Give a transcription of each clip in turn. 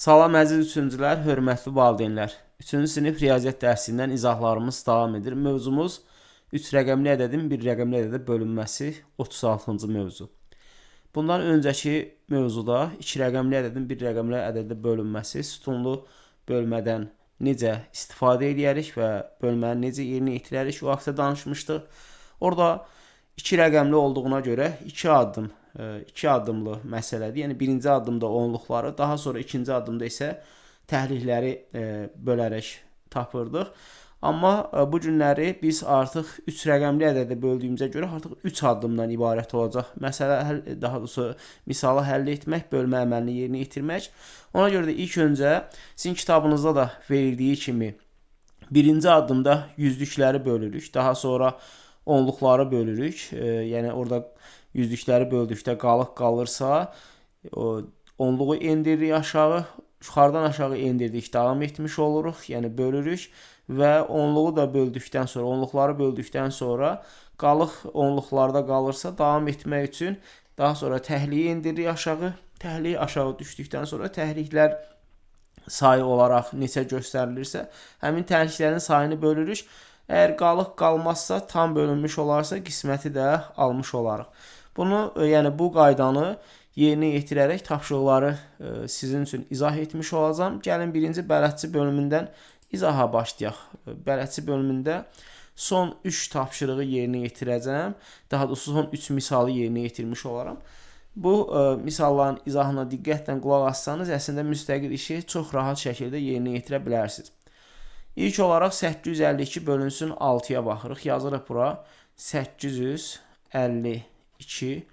Salam əziz üçüncülər, hörmətli valideynlər. 3-cü sinif riyaziyyat dərsindən izahlarımız davam edir. Mövzumuz 3 rəqəmli ədədin 1 rəqəmli ədədə bölünməsi 36-cı mövzu. Bundan öncəki mövzuda 2 rəqəmli ədədin 1 rəqəmli ədədə bölünməsi, sütunlu bölmədən necə istifadə edərik və bölməni necə yerinə yetirərik o haqqda danışmışdıq. Orada 2 rəqəmli olduğuna görə 2 addımlı məsələdir. Yəni birinci addımda onluqları, daha sonra ikinci addımda isə təhlikləri bölərək tapırdıq. Amma bu günləri biz artıq 3 rəqəmli ədədə böldüyümüzə görə artıq 3 addımdan ibarət olacaq. Məsələ daha doğrusu misalı həll etmək, bölmə əməlini yerinə yetirmək. Ona görə də ilk öncə sizin kitabınızda da verildiyi kimi birinci addımda yüzlükləri bölürük, daha sonra onluqları bölürük. Yəni orada yüzlükləri böldükdə qalıq qalırsa, onluğu endiririk aşağı, yuxarıdan aşağı endirdik, davam etmiş oluruq, yəni bölürük və onluğu da böldükdən sonra, onluqları böldükdən sonra qalıq onluqlarda qalırsa, davam etmək üçün daha sonra təhliyi endiririk aşağı, təhliyi aşağı düşdükdən sonra təhliklər sayı olaraq neçə göstərilirsə, həmin təhliklərin sayını bölürük. Əgər qalıq qalmazsa, tam bölünmüş olarsa, qisməti də almış olarıq. Bunu, yəni bu qaydanı yerinə yetirərək tapşırıqları sizin üçün izah etmiş olacağam. Gəlin birinci bələdçi bölümündən izaha başlayaq. Bələdçi bölümündə son 3 tapşırığı yerinə yetirəcəm. Daha doğrusu son 3 misalı yerinə yetirmiş olaram. Bu misalların izahına diqqətlə qulaq assanız, əslində müstəqil işi çox rahat şəkildə yerinə yetirə bilərsiniz. İlk olaraq 852 bölünsün 6-ya baxırıq. Yazırıq bura 852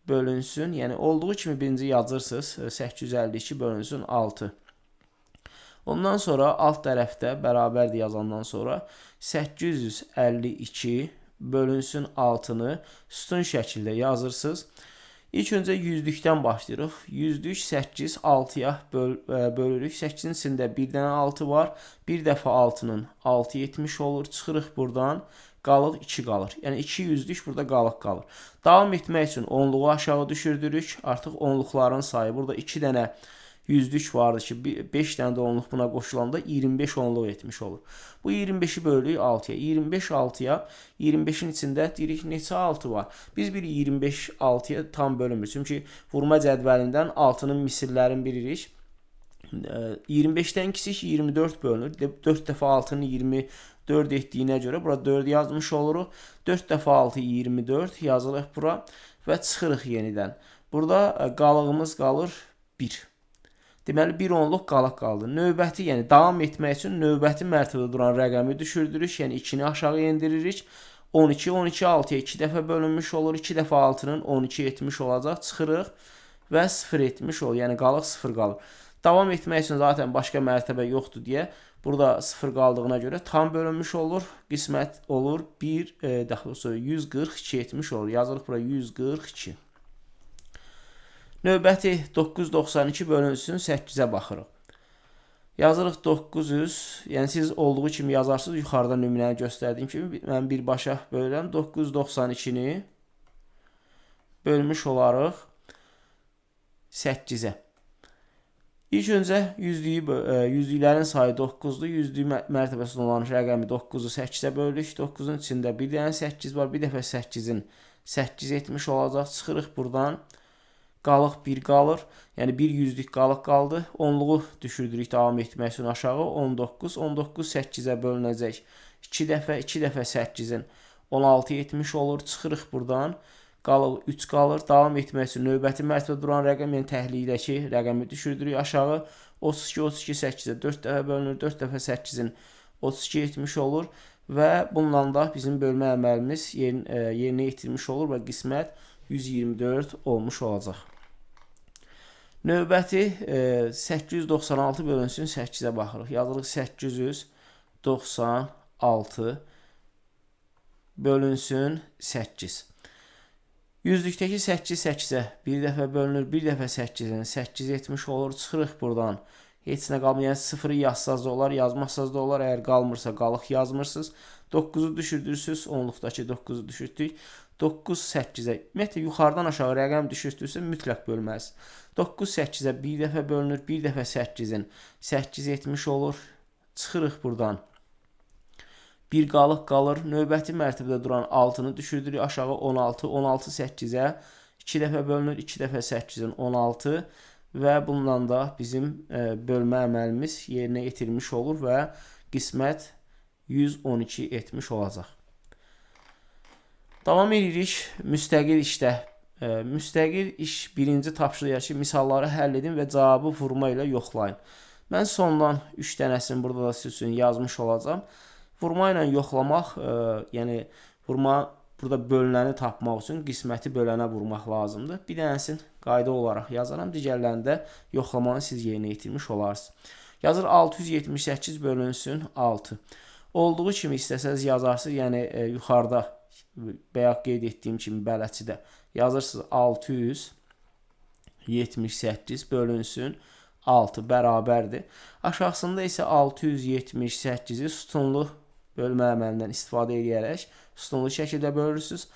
bölünsün. Yəni olduğu kimi birinci yazırsınız. 852 bölünsün 6. Ondan sonra alt tərəfdə bərabərdir yazandan sonra 852 bölünsün 6-nı sütun şəkildə yazırsınız. İlk öncə yüzlükdən başlayırıq. Yüzlük 8 6-ya bölürük. 8-in içində bir dənə 6 var. Bir dəfə 6-nın 6 etmiş olur. Çıxırıq buradan. Qalıq 2 qalır. Yəni 2 yüzlük burada qalıq qalır. Davam etmək üçün onluğu aşağı düşürdürük. Artıq onluqların sayı. Burada 2 dənə yüzlük vardı ki, 5 dənə də onluq buna qoşulanda 25 onluq etmiş olur. Bu 25-i bölürük 6-ya. 25 6-ya, 25-in içində deyirik neçə 6 var? Biz bir 25 6-ya tam bölünmür. Çünki vurma cədvəlindən 6-nın misillərini bilirik. 25-dən kiçik 24 bölünür. 4 dəfə 6-nın 24 etdiyinə görə bura 4 yazmış oluruq. 4 dəfə 6 24 yazılıq bura və çıxırıq yenidən. Burada qalığımız qalır 1. Deməli, bir onluq qalıq qaldı. Növbəti, yəni davam etmək üçün növbəti mərtəbədə duran rəqəmi düşürdürük. Yəni 2-ni aşağı endiririk. 12, 12 6-ya 2 dəfə bölünmüş olur. 2 dəfə 6-nın 12 etmiş olacaq. Çıxırıq və 0 etmiş olur. Yəni qalıq 0 qalır. Davam etmək üçün zaten başqa mərtəbə yoxdur deyə burada 0 qaldığına görə tam bölünmüş olur. Qismət olur 1, daha doğrusu 142 etmiş olur. Yazılıq bura 142. Növbəti 992 bölünsün 8-ə baxırıq. Yazırıq 900, yəni siz olduğu kimi yazarsınız, yuxarıda nümunəni göstərdiyim kimi mən birbaşa bölürəm. 992-ni bölmüş olarıq 8-ə. İlk öncə yüzlüklərin sayı 9-dur. Yüzlük mərtəbəsində olan rəqəmi 9-u 8-ə bölürük. 9-un içində bir dənə 8 var. Bir dəfə 8-in 8 etmiş olacaq. Çıxırıq buradan. Qalıq 1 qalır. Yəni bir yüzlük qalıq qaldı. Onluğu düşürdürük davam etmək üçün aşağı. 19. 19 8-ə bölünəcək. 2 dəfə 8-in 16 etmiş olur. Çıxırıq buradan. Qalıq 3 qalır. Davam etmək üçün növbəti mərtəbədə duran rəqəm, yəni təhlikdəki rəqəmi düşürdürük aşağı. 32 32 8-ə 4 dəfə bölünür. 4 dəfə 8-in 32 etmiş olur. Və bununla da bizim bölmə əməlimiz yerinə yetirmiş olur və qismət 124 olmuş olacaq. Növbəti 896 bölünsün 8-ə baxırıq. Yazırıq 896 bölünsün 8. Yüzlükdəki 8 8-ə bir dəfə bölünür. Bir dəfə 8-in 8 etmiş olur. Çıxırıq buradan. Heç nə qalmır. Yəni 0-ı yazsaz da olar, yazmazsaz da olar. Əgər qalmırsa qalıq yazmırsınız. 9'u düşürdürsünüz, onluqdakı 9'u düşürtdük. 9 8-ə, ümumiyyətlə yuxarıdan aşağı rəqəm düşürtdürsə mütləq bölməlisiniz. 9 8-ə bir dəfə bölünür, bir dəfə 8-in 8 70 olur. Çıxırıq buradan. Bir qalıq qalır. Növbəti mərtəbədə duran 6-nı düşürdürük aşağı 16. 16 8-ə 2 dəfə bölünür, 2 dəfə 8-in 16 və bundan da bizim bölmə əməlimiz yerinə yetirmiş olur və qismət 112 etmiş olacaq. Davam edirik müstəqil işdə. Müstəqil iş birinci tapşırıq ki, misalları həll edin və cavabı vurma ilə yoxlayın. Mən sondan 3 dənəsini burada da siz üçün yazmış olacağam. Vurma ilə yoxlamaq, yəni vurma burada bölünəni tapmaq üçün qisməti bölənə vurmaq lazımdır. Bir dənəsini qayda olaraq yazaram, digərlərini də yoxlamanı siz yerinə yetirmiş olarsınız. Yazır 678 bölünsün 6. Olduğu kimi istəsəniz yazarsınız, yəni yuxarıda bayaq qeyd etdiyim kimi bələdçidə yazırsınız 678 bölünsün 6 bərabərdir. Aşağısında isə 678-i sütunlu bölmə əməlindən istifadə edərək sütunlu şəkildə bölürsünüz.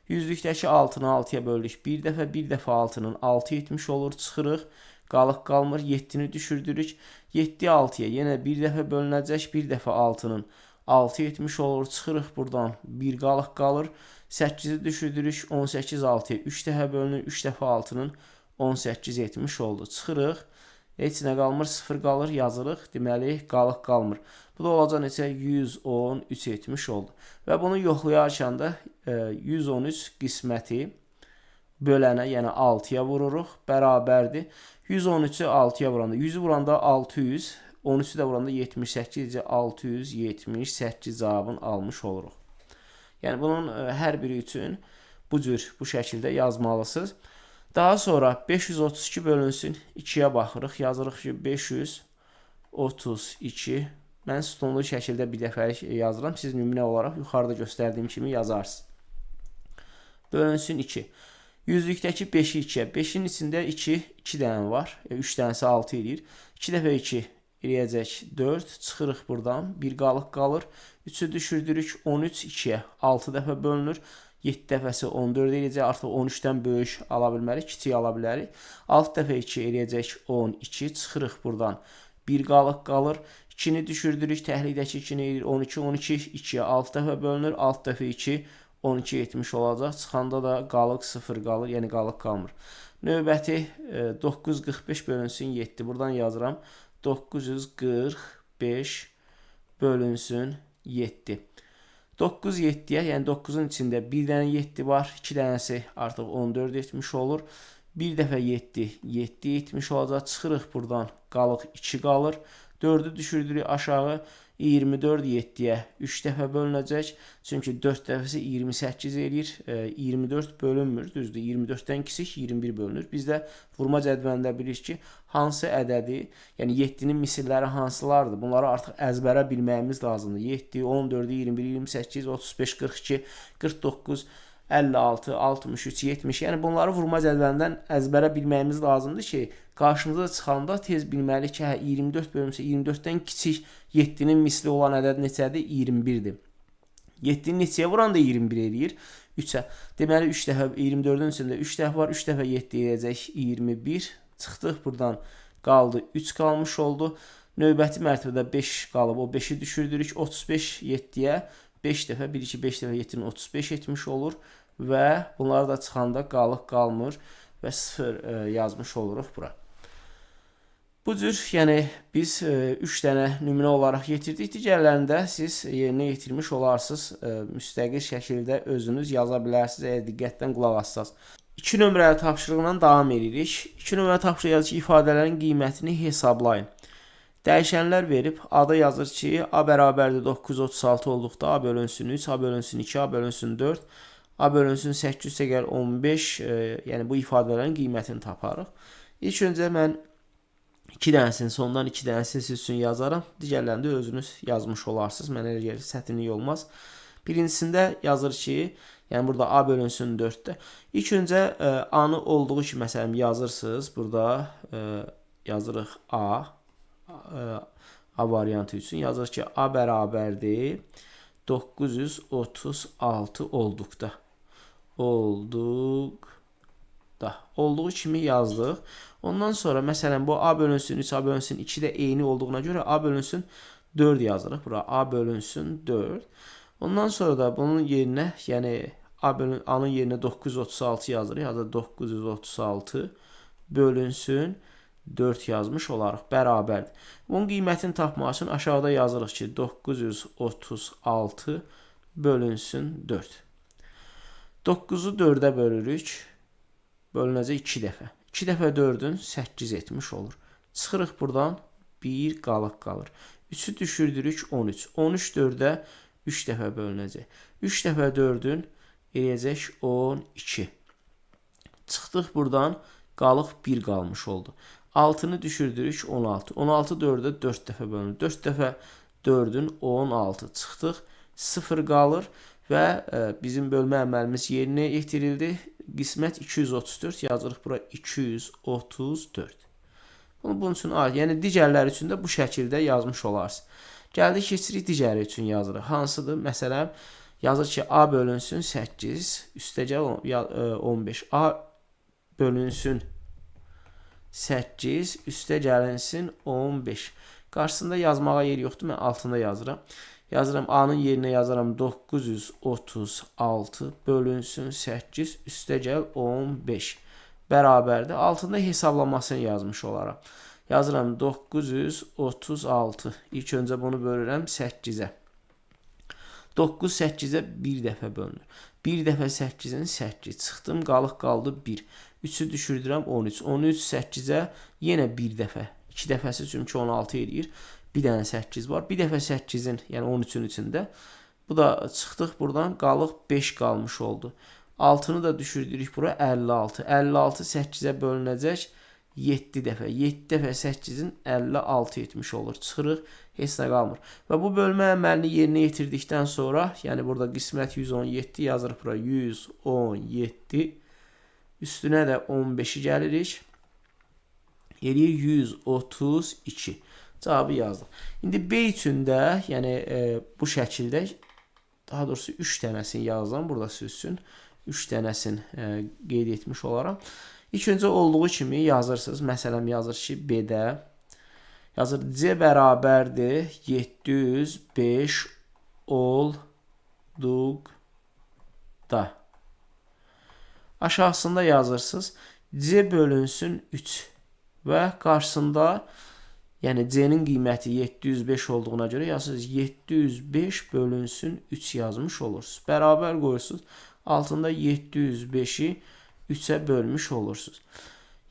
Yüzlükdəki 6-nı 6-ya böldük. Bir dəfə 6-nın 6 etmiş olur. Çıxırıq. Qalıq qalmır. 7-ni düşürdürük. 7 6-ya yenə bir dəfə bölünəcək. Bir dəfə 6-nın 6 etmiş olur. Çıxırıq buradan. Bir qalıq qalır. 8-i düşürdürük. 18 6-ya 3 dəfə bölünür. 3 dəfə 6-nın 18 etmiş oldu. Çıxırıq. Heç nə qalmır. 0 qalır. Yazırıq. Deməli qalıq qalmır. Bu da olacaq neçə? 113 etmiş oldu. Və bunu yoxlayarkən də 113 qisməti bölənə, yəni 6-ya vururuq. Bərabərdir. 113-ü 6-ya vuranda, 100-ü vuranda 600, 13-ü də vuranda 78, 678 cavabını almış oluruq. Yəni bunun hər biri üçün bu şəkildə yazmalısınız. Daha sonra 532 bölünsün 2-yə baxırıq. Yazırıq ki 532. Mən sütunlu şəkildə bir dəfəlik yazıram. Siz nümunə olaraq yuxarıda göstərdiyim kimi yazarsınız. Bölünsün 2. Yüzlükdəki 5-i 2-yə. 5-in içində 2 dənə var. 3 dənəsi 6 edir. 2 dəfə 2 eləyəcək 4. Çıxırıq buradan. Bir qalıq qalır. 3-ü düşürdürük. 13 2-yə. 6 dəfə bölünür. 7 dəfəsi 14 eləyəcək. Artıq 13-dən böyük ala bilmərik. Kiçik ala bilərik. 6 dəfə 2 eləyəcək 12. Çıxırıq buradan. Bir qalıq qalır. 2-ni düşürdürük. Təhlikdəki 2-ni edir 12. 12 2-yə 6 dəfə bölünür. 6 dəfə 2 12 etmiş olacaq. Çıxanda da qalıq 0 qalır. Yəni qalıq qalmır. Növbəti 945 bölünsün 7. Buradan yazıram. 945 bölünsün 7. 9 7-yə, yəni 9-un içində bir dənə 7 var. 2 dənəsi artıq 14 etmiş olur. Bir dəfə 7 7 etmiş olacaq. Çıxırıq buradan. Qalıq 2 qalır. 4-ü düşürdürük aşağı. 24 7-yə 3 dəfə bölünəcək. Çünki 4 dəfəsi 28 eləyir. 24 bölünmür, düzdür. 24-dən kiçik 21 bölünür. Biz də vurma cədvəlində bilirik ki, hansı ədədi, yəni 7-nin misilləri hansılardır? Bunları artıq əzbərə bilməyimiz lazımdır. 7, 14, 21, 28, 35, 42, 49, 56, 63, 70. Yəni bunları vurma cədvəlindən əzbərə bilməyimiz lazımdır ki, qarşımıza çıxanda tez bilməliyik ki, 24 bölünsə 24-dən kiçik 7-nin misli olan ədəd neçədir? 21-dir. 7-ni neçəyə vuranda 21 eləyir? 3-ə. Deməli 3 dəfə 24-ün içində 3 dəfə var. 3 dəfə 7 eləyəcək 21. Çıxdıq buradan. Qaldı 3 qalmış oldu. Növbəti mərtəbədə 5 qalıb. O 5-i düşürdürük. 35 7-yə 5 dəfə 1 2 5 dəfə 7-nin 35 etmiş olur və bunları da çıxanda qalıq qalmır və 0 yazmış oluruq bura. Bu cür, yəni biz 3 dənə nümunə olaraq yetirdik. Digərlərində siz yerinə yetirmiş olarsınız. Müstəqil şəkildə özünüz yaza bilərsiniz əgər diqqətdən qulaq assaz. 2 nömrəli tapşırıqla davam edirik. 2 nömrəli tapşırıq yazır ki, ifadələrin qiymətini hesablayın. Dəyişənlər verib, A-da yazır ki, A bərabərdir 936 olduqda A bölünsün 3, A bölünsün 2, A bölünsün 4, A bölünsün 800 əgər 15, yəni bu ifadələrin qiymətini taparıq. İlk öncə mən 2 dənəsini, sondan 2 dənəsini siz üçün yazarım. Digərlərində özünüz yazmış olarsınız. Mənə elə gəlir, çətinlik olmaz. Birincisində yazır ki, yəni burada A bölünsün 4-də. İlk öncə A-nı olduğu kimi məsələn yazırsınız. Burada yazırıq A variantı üçün yazır ki, A bərabərdir 936 olduqda. Olduğu kimi yazdıq. Ondan sonra məsələn bu A bölünsün 3, A bölünsün 2 də eyni olduğuna görə A bölünsün 4 yazırıq. Bura A bölünsün 4. Ondan sonra da bunun yerinə, yəni A-nın yerinə 936 yazırıq. Ya da 936 bölünsün 4 yazmış olarıq. Bərabərdir. Bunun qiymətini tapmaq üçün aşağıda yazırıq ki, 936 bölünsün 4. 9-u 4-ə bölürük. Bölünəcək 2 dəfə. 2 dəfə 4-ün 8 etmiş olur. Çıxırıq buradan 1 qalıq qalır. 3-ü düşürdürük 13. 13 4-ə 3 dəfə bölünəcək. 3 dəfə 4-ün eləyəcək 12. Çıxdıq buradan, qalıq 1 qalmış oldu. 6-nı düşürdürük 16. 16 4-ə 4 dəfə bölünür. 4 dəfə 4-ün 16. Çıxdıq 0 qalır və bizim bölmə əməlimiz yerinə yetirildi. Qismət 234 yazırıq bura 234. Bunun üçün yəni digərləri üçün də bu şəkildə yazmış olarsınız. Gəldik keçirik digəri üçün yazırıq. Hansıdır? Məsələn, yazır ki, A bölünsün 8, üstəgəl 15. A bölünsün 8, üstə gəlinsin 15. Qarşısında yazmağa yer yoxdur, mən altında yazıram. Yazıram A-nın yerinə yazaram 936 bölünsün 8, üstə gəl 15. Bərabərdir. Altında hesablamasını yazmış olaram. Yazıram 936. İlk öncə bunu bölürəm 8-ə. 9 8-ə bir dəfə bölünür. Bir dəfə 8-in 8. Çıxdım, qalıq qaldı 1. 3-ü düşürdürəm 13. 13 8-ə yenə bir dəfə. 2 dəfəsi çünki 16 edir. Bir dənə 8 var. Bir dəfə 8-in, yəni 13-ün içində. Bu da çıxdıq buradan, qalıq 5 qalmış oldu. 6-nı da düşürdürük bura 56. 56 8-ə bölünəcək 7 dəfə. 7 dəfə 8-in 56 etmiş olur. Çıxırıq, heç nə qalmır. Və bu bölmə əməlini yerinə yetirdikdən sonra, yəni burada qismət 117 yazırıq bura 117. Üstünə də 15-i gəlirik. Eləyir 132. Cavabı yazdıq. İndi B üçün də, yəni bu şəkildə, daha doğrusu 3 dənəsini yazdım. Burada sözsün. 3 dənəsini qeyd etmiş olaram. İlk öncə olduğu kimi yazırsınız. Məsələn, yazır ki, B-də yazır C bərabərdir 705 olduqda. Aşağısında yazırsınız C bölünsün 3 və qarşısında yəni C-nin qiyməti 705 olduğuna görə yazırsınız 705 bölünsün 3 yazmış olursunuz. Bərabər qoyursunuz. Altında 705-i 3-ə bölmüş olursunuz.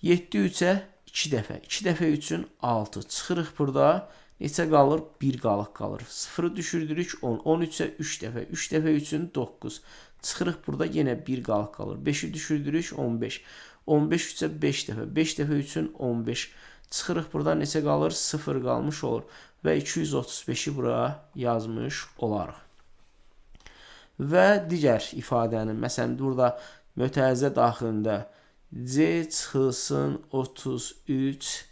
7 3-ə 2 dəfə. 2 dəfə 3-ün 6. Çıxırıq burada. Neçə qalır? 1 qalıq qalır. 0-ı düşürdürük 10. 13-ə 3 dəfə. 3 dəfə 3-ün 9. Çıxırıq burada yenə 1 qalıq qalır. 5-i düşürdürük 15. 15 3-ə 5 dəfə. 5 dəfə 3-ün 15. Çıxırıq burada neçə qalır? 0 qalmış olur. Və 235-i bura yazmış olarıq. Və digər ifadənin, məsələn, burada mötərizə daxilində C çıxılsın 33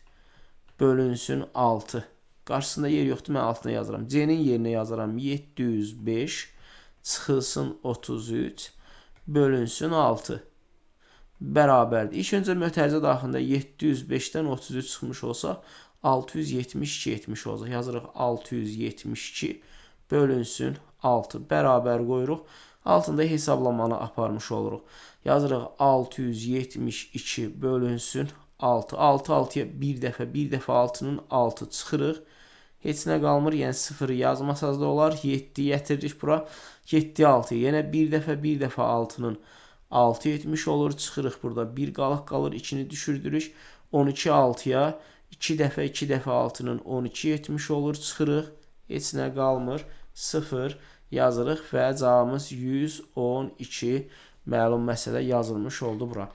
bölünsün 6. Qarşısında yer yoxdur, mən altına yazıram. C-nin yerinə yazaram 705 çıxılsın 33 bölünsün 6. Bərabərdir. İlk öncə mötərizə daxilində 705-dən 33 çıxmış olsa 672 etmiş olacaq. Yazırıq 672 bölünsün 6. Bərabər qoyuruq. Altında hesablamanı aparmış oluruq. Yazırıq 672 bölünsün 6. 6 6-ya bir dəfə 6-nın 6 çıxırıq. Heç nə qalmır, yəni 0-ı yazmasaz da olar. 7-yi yətiririk bura. 7 6 yenə bir dəfə 6-nın 6 etmiş olur. Çıxırıq burada. 1 qalıq qalır. 2-ni düşürdürük. 12 6-ya 2 dəfə 6-nın 12 etmiş olur. Çıxırıq. Heç nə qalmır. 0 yazırıq və cavabımız 112 məlum məsələ yazılmış oldu bura.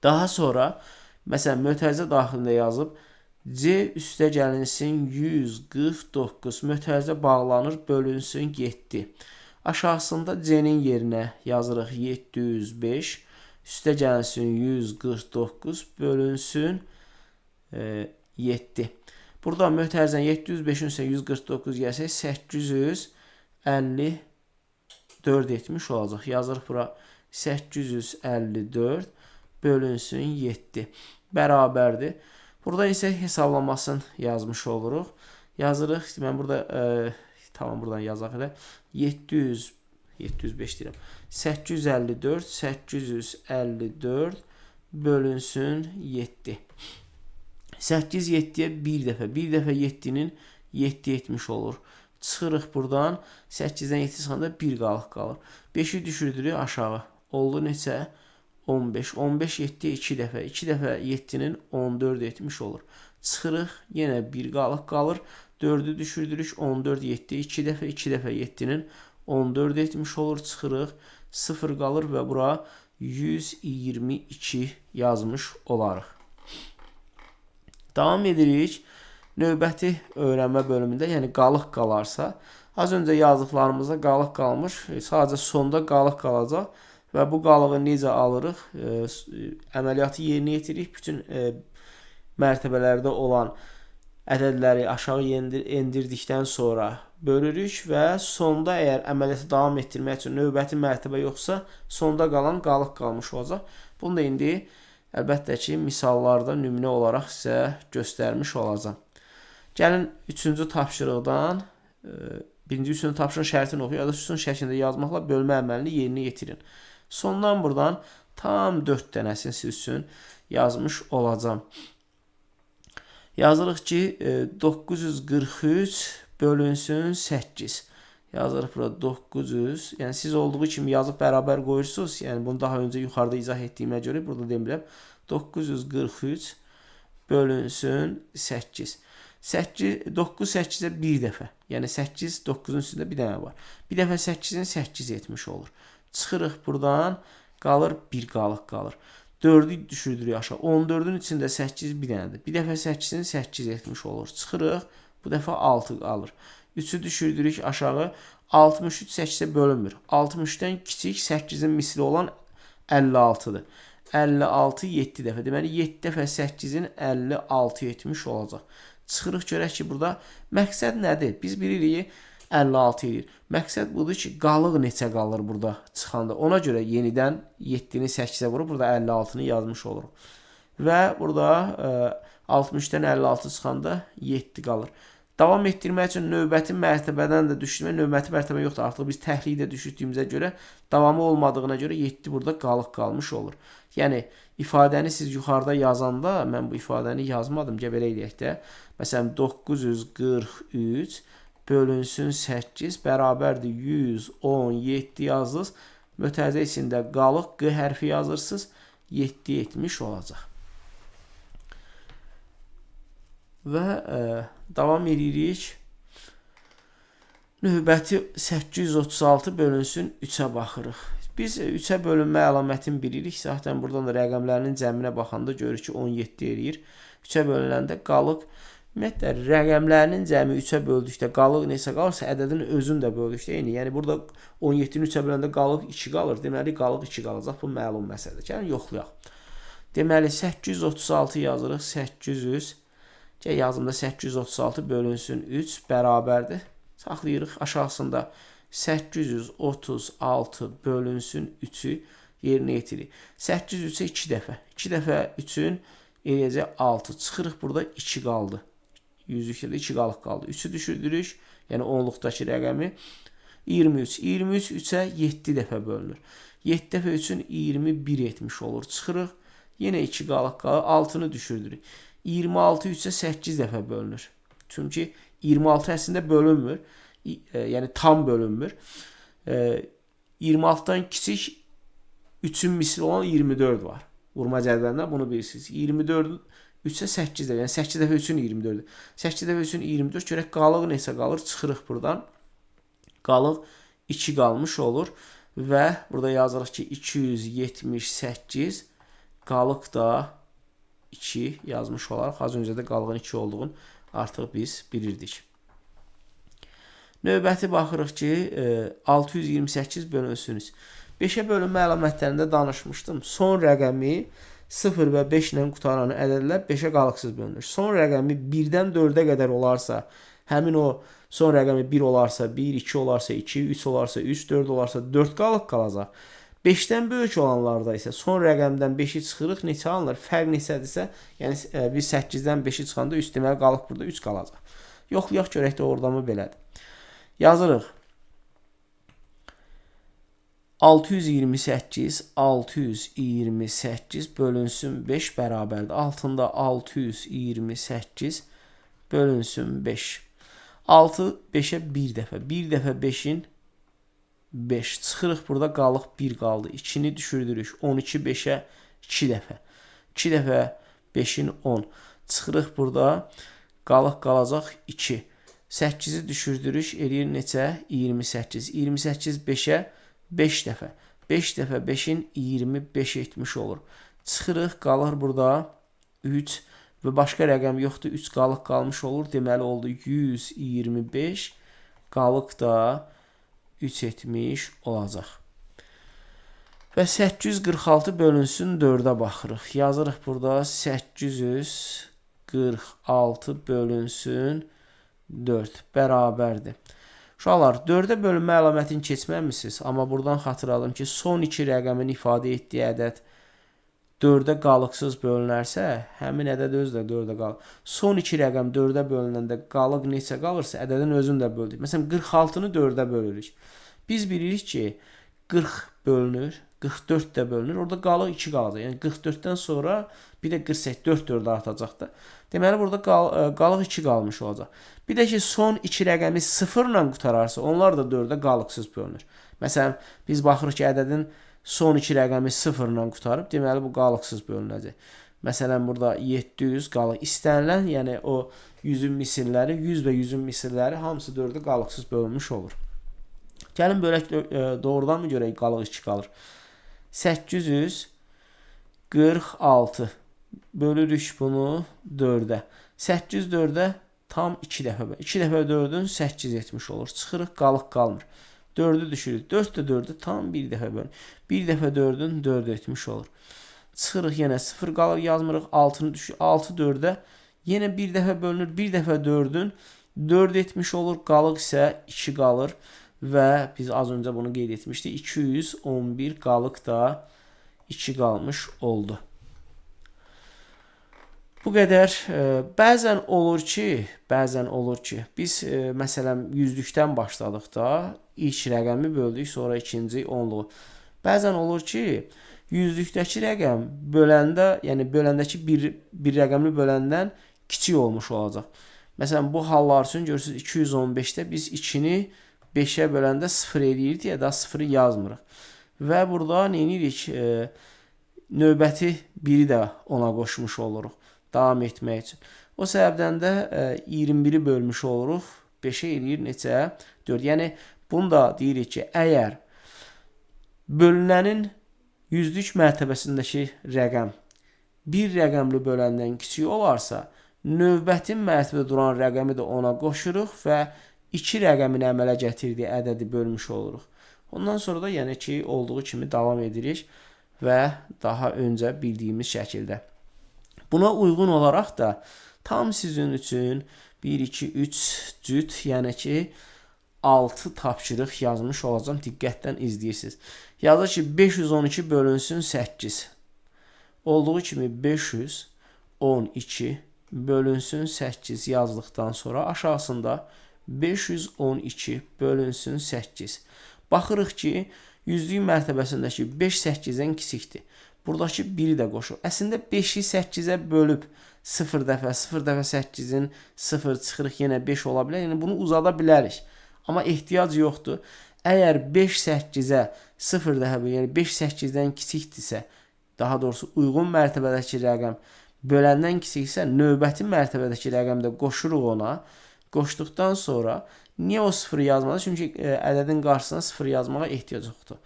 Daha sonra məsələn mötərizə daxilində yazıb C üstə gəlinsin 149 mötərizə bağlanır bölünsün 7. Aşağısında C-nin yerinə yazırıq 705 üstə gəlinsin 149 bölünsün 7. Burada mötərizən 705-in isə 149 gəlsək 800 54 etmiş olacaq. Yazırıq bura 854 bölünsün 7 bərabərdir. Burada isə hesablamasını yazmış oluruq. Yazırıq. Mən burada tamam buradan yazaq elə. 705 deyirəm. 854 bölünsün 7. 8 7-yə 1 dəfə. 1 dəfə 7-nin 7 etmiş olur. Çıxırıq buradan. 8-dən 7 çıxanda 1 qalır. 5-i düşürdürük aşağı. Oldu neçə? 15. 15 7-yə 2 dəfə. 2 dəfə 7-nin 14 etmiş olur. Çıxırıq. Yenə 1 qalır. 4-ü düşürdürük. 14 7 2 dəfə 2 dəfə 7-nin 14 etmiş olur. Çıxırıq. 0 qalır və bura 122 yazmış olarıq. Davam edirik. Növbəti öyrənmə bölümündə, yəni qalıq qalarsa, az öncə yazdıqlarımızda qalıq qalmış, sadəcə sonda qalıq qalacaq və bu qalığı necə alırıq? Əməliyyatı yerinə yetiririk. Bütün mərtəbələrdə olan ədədləri aşağı endirdikdən sonra bölürük və sonda əgər əməliyyatı davam etdirmək üçün növbəti mərtəbə yoxsa, sonda qalan qalıq qalmış olacaq. Bunu da indi əlbəttə ki, misallarda nümunə olaraq sizə göstərmiş olacağam. Gəlin 3-cü tapşırıqdan birinci üstün tapşırığın şərtini oxuyun ya da sütun şəklində yazmaqla bölmə əməlini yerinə yetirin. Sondan buradan tam 4 dənəsini siz üçün yazmış olacağam. Yazırıq ki 943 bölünsün 8. Yazırıq burada 900. Yəni siz olduğu kimi yazıb bərabər qoyursunuz. Yəni bunu daha öncə yuxarıda izah etdiyimə görə burada demirəm. 943 bölünsün 8. 9 8-ə 1 dəfə. Yəni 8 9-un üstündə bir dənə var. Bir dəfə 8-in 8 etmiş olur. Çıxırıq buradan, qalır 1 qalıq qalır. 4-ü düşürdürük aşağı. 14-ün içində 8 bir dənədir. Bir dəfə 8-in 8 etmiş olur. Çıxırıq, bu dəfə 6 qalır. 3-ü düşürdürük aşağı. 63 8-ə bölünmür. 63-dən kiçik 8-in misli olan 56-dır. 56 7 dəfə. Deməli 7 dəfə 8-in 56 etmiş olacaq. Çıxırıq görək ki, burada məqsəd nədir? Biz bilirik 56 edir. Məqsəd budur ki, qalıq neçə qalır burada çıxanda. Ona görə yenidən 7-ni 8-ə vurub burada 56-nı yazmış oluruq. Və burada 63-dən 56 çıxanda 7 qalır. Davam etdirmək üçün növbəti mərtəbədən də düşürmək. Növbəti mərtəbə yoxdur. Artıq biz təhlikdə düşürdüyümüzə görə, davamı olmadığına görə 7 burada qalıq qalmış olur. Yəni ifadəni siz yuxarıda yazanda, mən bu ifadəni yazmadım, belə eləyək də. Məsələn 943 bölünsün 8 bərabərdir 117 yazdınız. Mötərizə içində qalıq Q hərfi yazırsınız. 7 etmiş olacaq. Və davam edirik. Növbəti 836 bölünsün 3-ə baxırıq. Biz 3-ə bölünmə əlamətini bilirik. Zaten buradan da rəqəmlərinin cəminə baxanda görürük ki 17 eləyir. 3-ə bölünəndə qalıq. Ümumiyyətlə, rəqəmlərinin cəmi 3-ə böldükdə qalıq neçə qalırsa, ədədin özünü də böldükdə eyni. Yəni, burada 17-ni 3-ə böləndə qalıq 2 qalır. Deməli, qalıq 2 qalacaq. Bu məlum məsələdir. Yəni, yoxlayaq. Deməli, 836 yazırıq. 800. Yazımda 836 bölünsün 3 bərabərdir. Saxlayırıq aşağısında 836 bölünsün 3-ü yerinə yetiririk. 803-ə 2 dəfə. 2 dəfə 3-ün eləyəcək 6. Çıxırıq burada 2 qaldı. Yüzlükdə 2 qalıq qaldı. 3-ü düşürdürük. Yəni onluqdakı rəqəmi 23. 23 3-ə 7 dəfə bölünür. 7 dəfə 3-ün 21 etmiş olur. Çıxırıq. Yenə 2 qalıq qalır. 6-nı düşürdürük. 26 3-ə 8 dəfə bölünür. Çünki 26 əslində bölünmür. Yəni tam bölünmür. 26-dan kiçik 3-ün misli olan 24 var. Vurma cədvəlindən bunu bilirsiniz. 24 3-ə 8 dəfə. Yəni 8 dəfə 3-ün 24-dür. 8 dəfə 3-ün 24. Görək qalıq neçə qalır? Çıxırıq buradan. Qalıq 2 qalmış olur. Və burada yazırıq ki 278 qalıq da 2 yazmış olaraq. Az öncə də qalığın 2 olduğunu artıq biz bilirdik. Növbəti baxırıq ki 628 bölünsünüz. 5-ə bölünmə əlamətlərində danışmışdım. Son rəqəmi 0 və 5 ilə qutaran ədədlər 5-ə qalıqsız bölünür. Son rəqəmi 1-dən 4-ə qədər olarsa, həmin o Son rəqəmi 1 olarsa 1, 2 olarsa 2, 3 olarsa 3, 4 olarsa 4 qalıq qalacaq. 5-dən böyük olanlarda isə son rəqəmdən 5-i çıxırıq, neçə alınır? Fərq neçədirsə, yəni biz 8-dən 5-i çıxanda üst deməli qalıq burada 3 qalacaq. Yoxlayaq görək doğrudanmı belədir. Yazırıq. 628 bölünsün 5 bərabərdir. Altında 628 bölünsün 5. 6 5'e 1 dəfə. 1 dəfə 5'in 5. Çıxırıq burada qalıq 1 qaldı. 2'ni düşürdürük. 12 5'e 2 dəfə. 2 dəfə 5'in 10. Çıxırıq burada qalıq qalacaq 2. 8'i düşürdürük. Eləyir neçə? 28. 28 5'e 5 dəfə. 5 dəfə 5'in 25 etmiş olur. Çıxırıq qalır burada 3 və başqa rəqəm yoxdur. 3 qalıq qalmış olur. Deməli oldu 125 qalıq da 3 etmiş olacaq. Və 846 bölünsün 4'ə baxırıq. Yazırıq burada 846 bölünsün 4 bərabərdir. Uşaqlar, 4'ə bölünmə əlamətini keçməmisiniz. Amma buradan xatırladım ki, son 2 rəqəmin ifadə etdiyi ədəd 4'ə qalıqsız bölünərsə, həmin ədəd özü də 4'ə qalır. Son 2 rəqəm 4'ə bölünəndə qalıq neçə qalırsa, ədədin özünü də böldük. Məsələn, 46'nı 4'ə bölürük. Biz bilirik ki, 40 bölünür, 44 də bölünür. Orada qalıq 2 qalacaq. Yəni 44'dən sonra bir də 48, 4 artacaq da. Deməli, burada qalıq 2 qalmış olacaq. Bir də ki, son 2 rəqəmi 0 ilə qutararsa, onlar da 4'ə qalıqsız bölünür. Məsələn, biz baxırıq ki, ədədin son 2 rəqəmi 0 ilə qutarıb, deməli, bu qalıqsız bölünəcək. Məsələn, burada 700 qalıq. İstənilən, yəni o 100'ün misilləri, 100 və 100'ün misilləri hamısı 4'ə qalıqsız bölünmüş olur. Gəlin bölək doğrudan mı görək qalıq 2 qalır? 846 bölürük bunu 4'ə. 804'ə tam 2 dəfə. 2 dəfə 4'ün 8 etmiş olur. Çıxırıq, qalıq qalmır. 4'ü düşürük. 4 də 4'ü tam 1 dəfə bölün. 1 dəfə 4'ün 4 etmiş olur. Çıxırıq, yenə 0 qalır, yazmırıq. 6'nı düşür. 6 4'ə yenə 1 dəfə bölünür. 1 dəfə 4'ün 4 etmiş olur. Qalıq isə 2 qalır. Və biz az öncə bunu qeyd etmişdik. 211 qalıq da 2 qalmış oldu. Bu qədər. Bəzən olur ki, biz məsələn 100'lükdən başladıq da, ilk rəqəmi böldük, sonra ikinci onluğu. Bəzən olur ki, 100'lükdəki rəqəm böləndə, yəni böləndəki bir rəqəmli böləndən kiçik olmuş olacaq. Məsələn, bu hallar üçün görürsünüz 215'də biz 2'ni 5'ə böləndə 0 eləyirik deyə daha 0'ı yazmırıq. Və burada nə edirik? Növbəti 1'i də ona qoşmuş oluruq. Davam etmək üçün. O səbəbdən də 21'i bölmüş oluruq. 5'ə eləyir neçə? 4. Yəni, bunu da deyirik ki, əgər bölünənin 100'lük mərtəbəsindəki rəqəm bir rəqəmli böləndən kiçik olarsa, növbətin mərtəbədə duran rəqəmi də ona qoşuruq və 2 rəqəmini əmələ gətirdiyi ədədi bölmüş oluruq. Ondan sonra da yəni ki, olduğu kimi davam edirik və daha öncə bildiyimiz şəkildə. Buna uyğun olaraq da tam sizin üçün 1, 2, 3 cüt, yəni ki 6 tapşırıq yazmış olacağım. Diqqətlə izləyirsiniz. Yazır ki 512 bölünsün 8. Olduğu kimi 512 bölünsün 8 yazdıktan sonra aşağısında 512 bölünsün 8. Baxırıq ki 100'lük mərtəbəsindəki 5 8'dən kiçikdir. Buradakı 1'i də qoşur. Əslində 5'i 8'ə bölüb 0 dəfə 8'in 0 çıxırıq, yenə 5 ola bilər. Yəni bunu uzada bilərik. Amma ehtiyac yoxdur. Əgər 5 8'ə 0 dəfə bölür, yəni 5 8'dən kiçikdirsə, daha doğrusu uyğun mərtəbədəki rəqəm böləndən kiçiksə, növbəti mərtəbədəki rəqəm də qoşuruq ona. Qoşduqdan sonra niyə o 0'ı yazmadı? Çünki ədədin qarşısına 0 yazmağa ehtiyac yoxdur.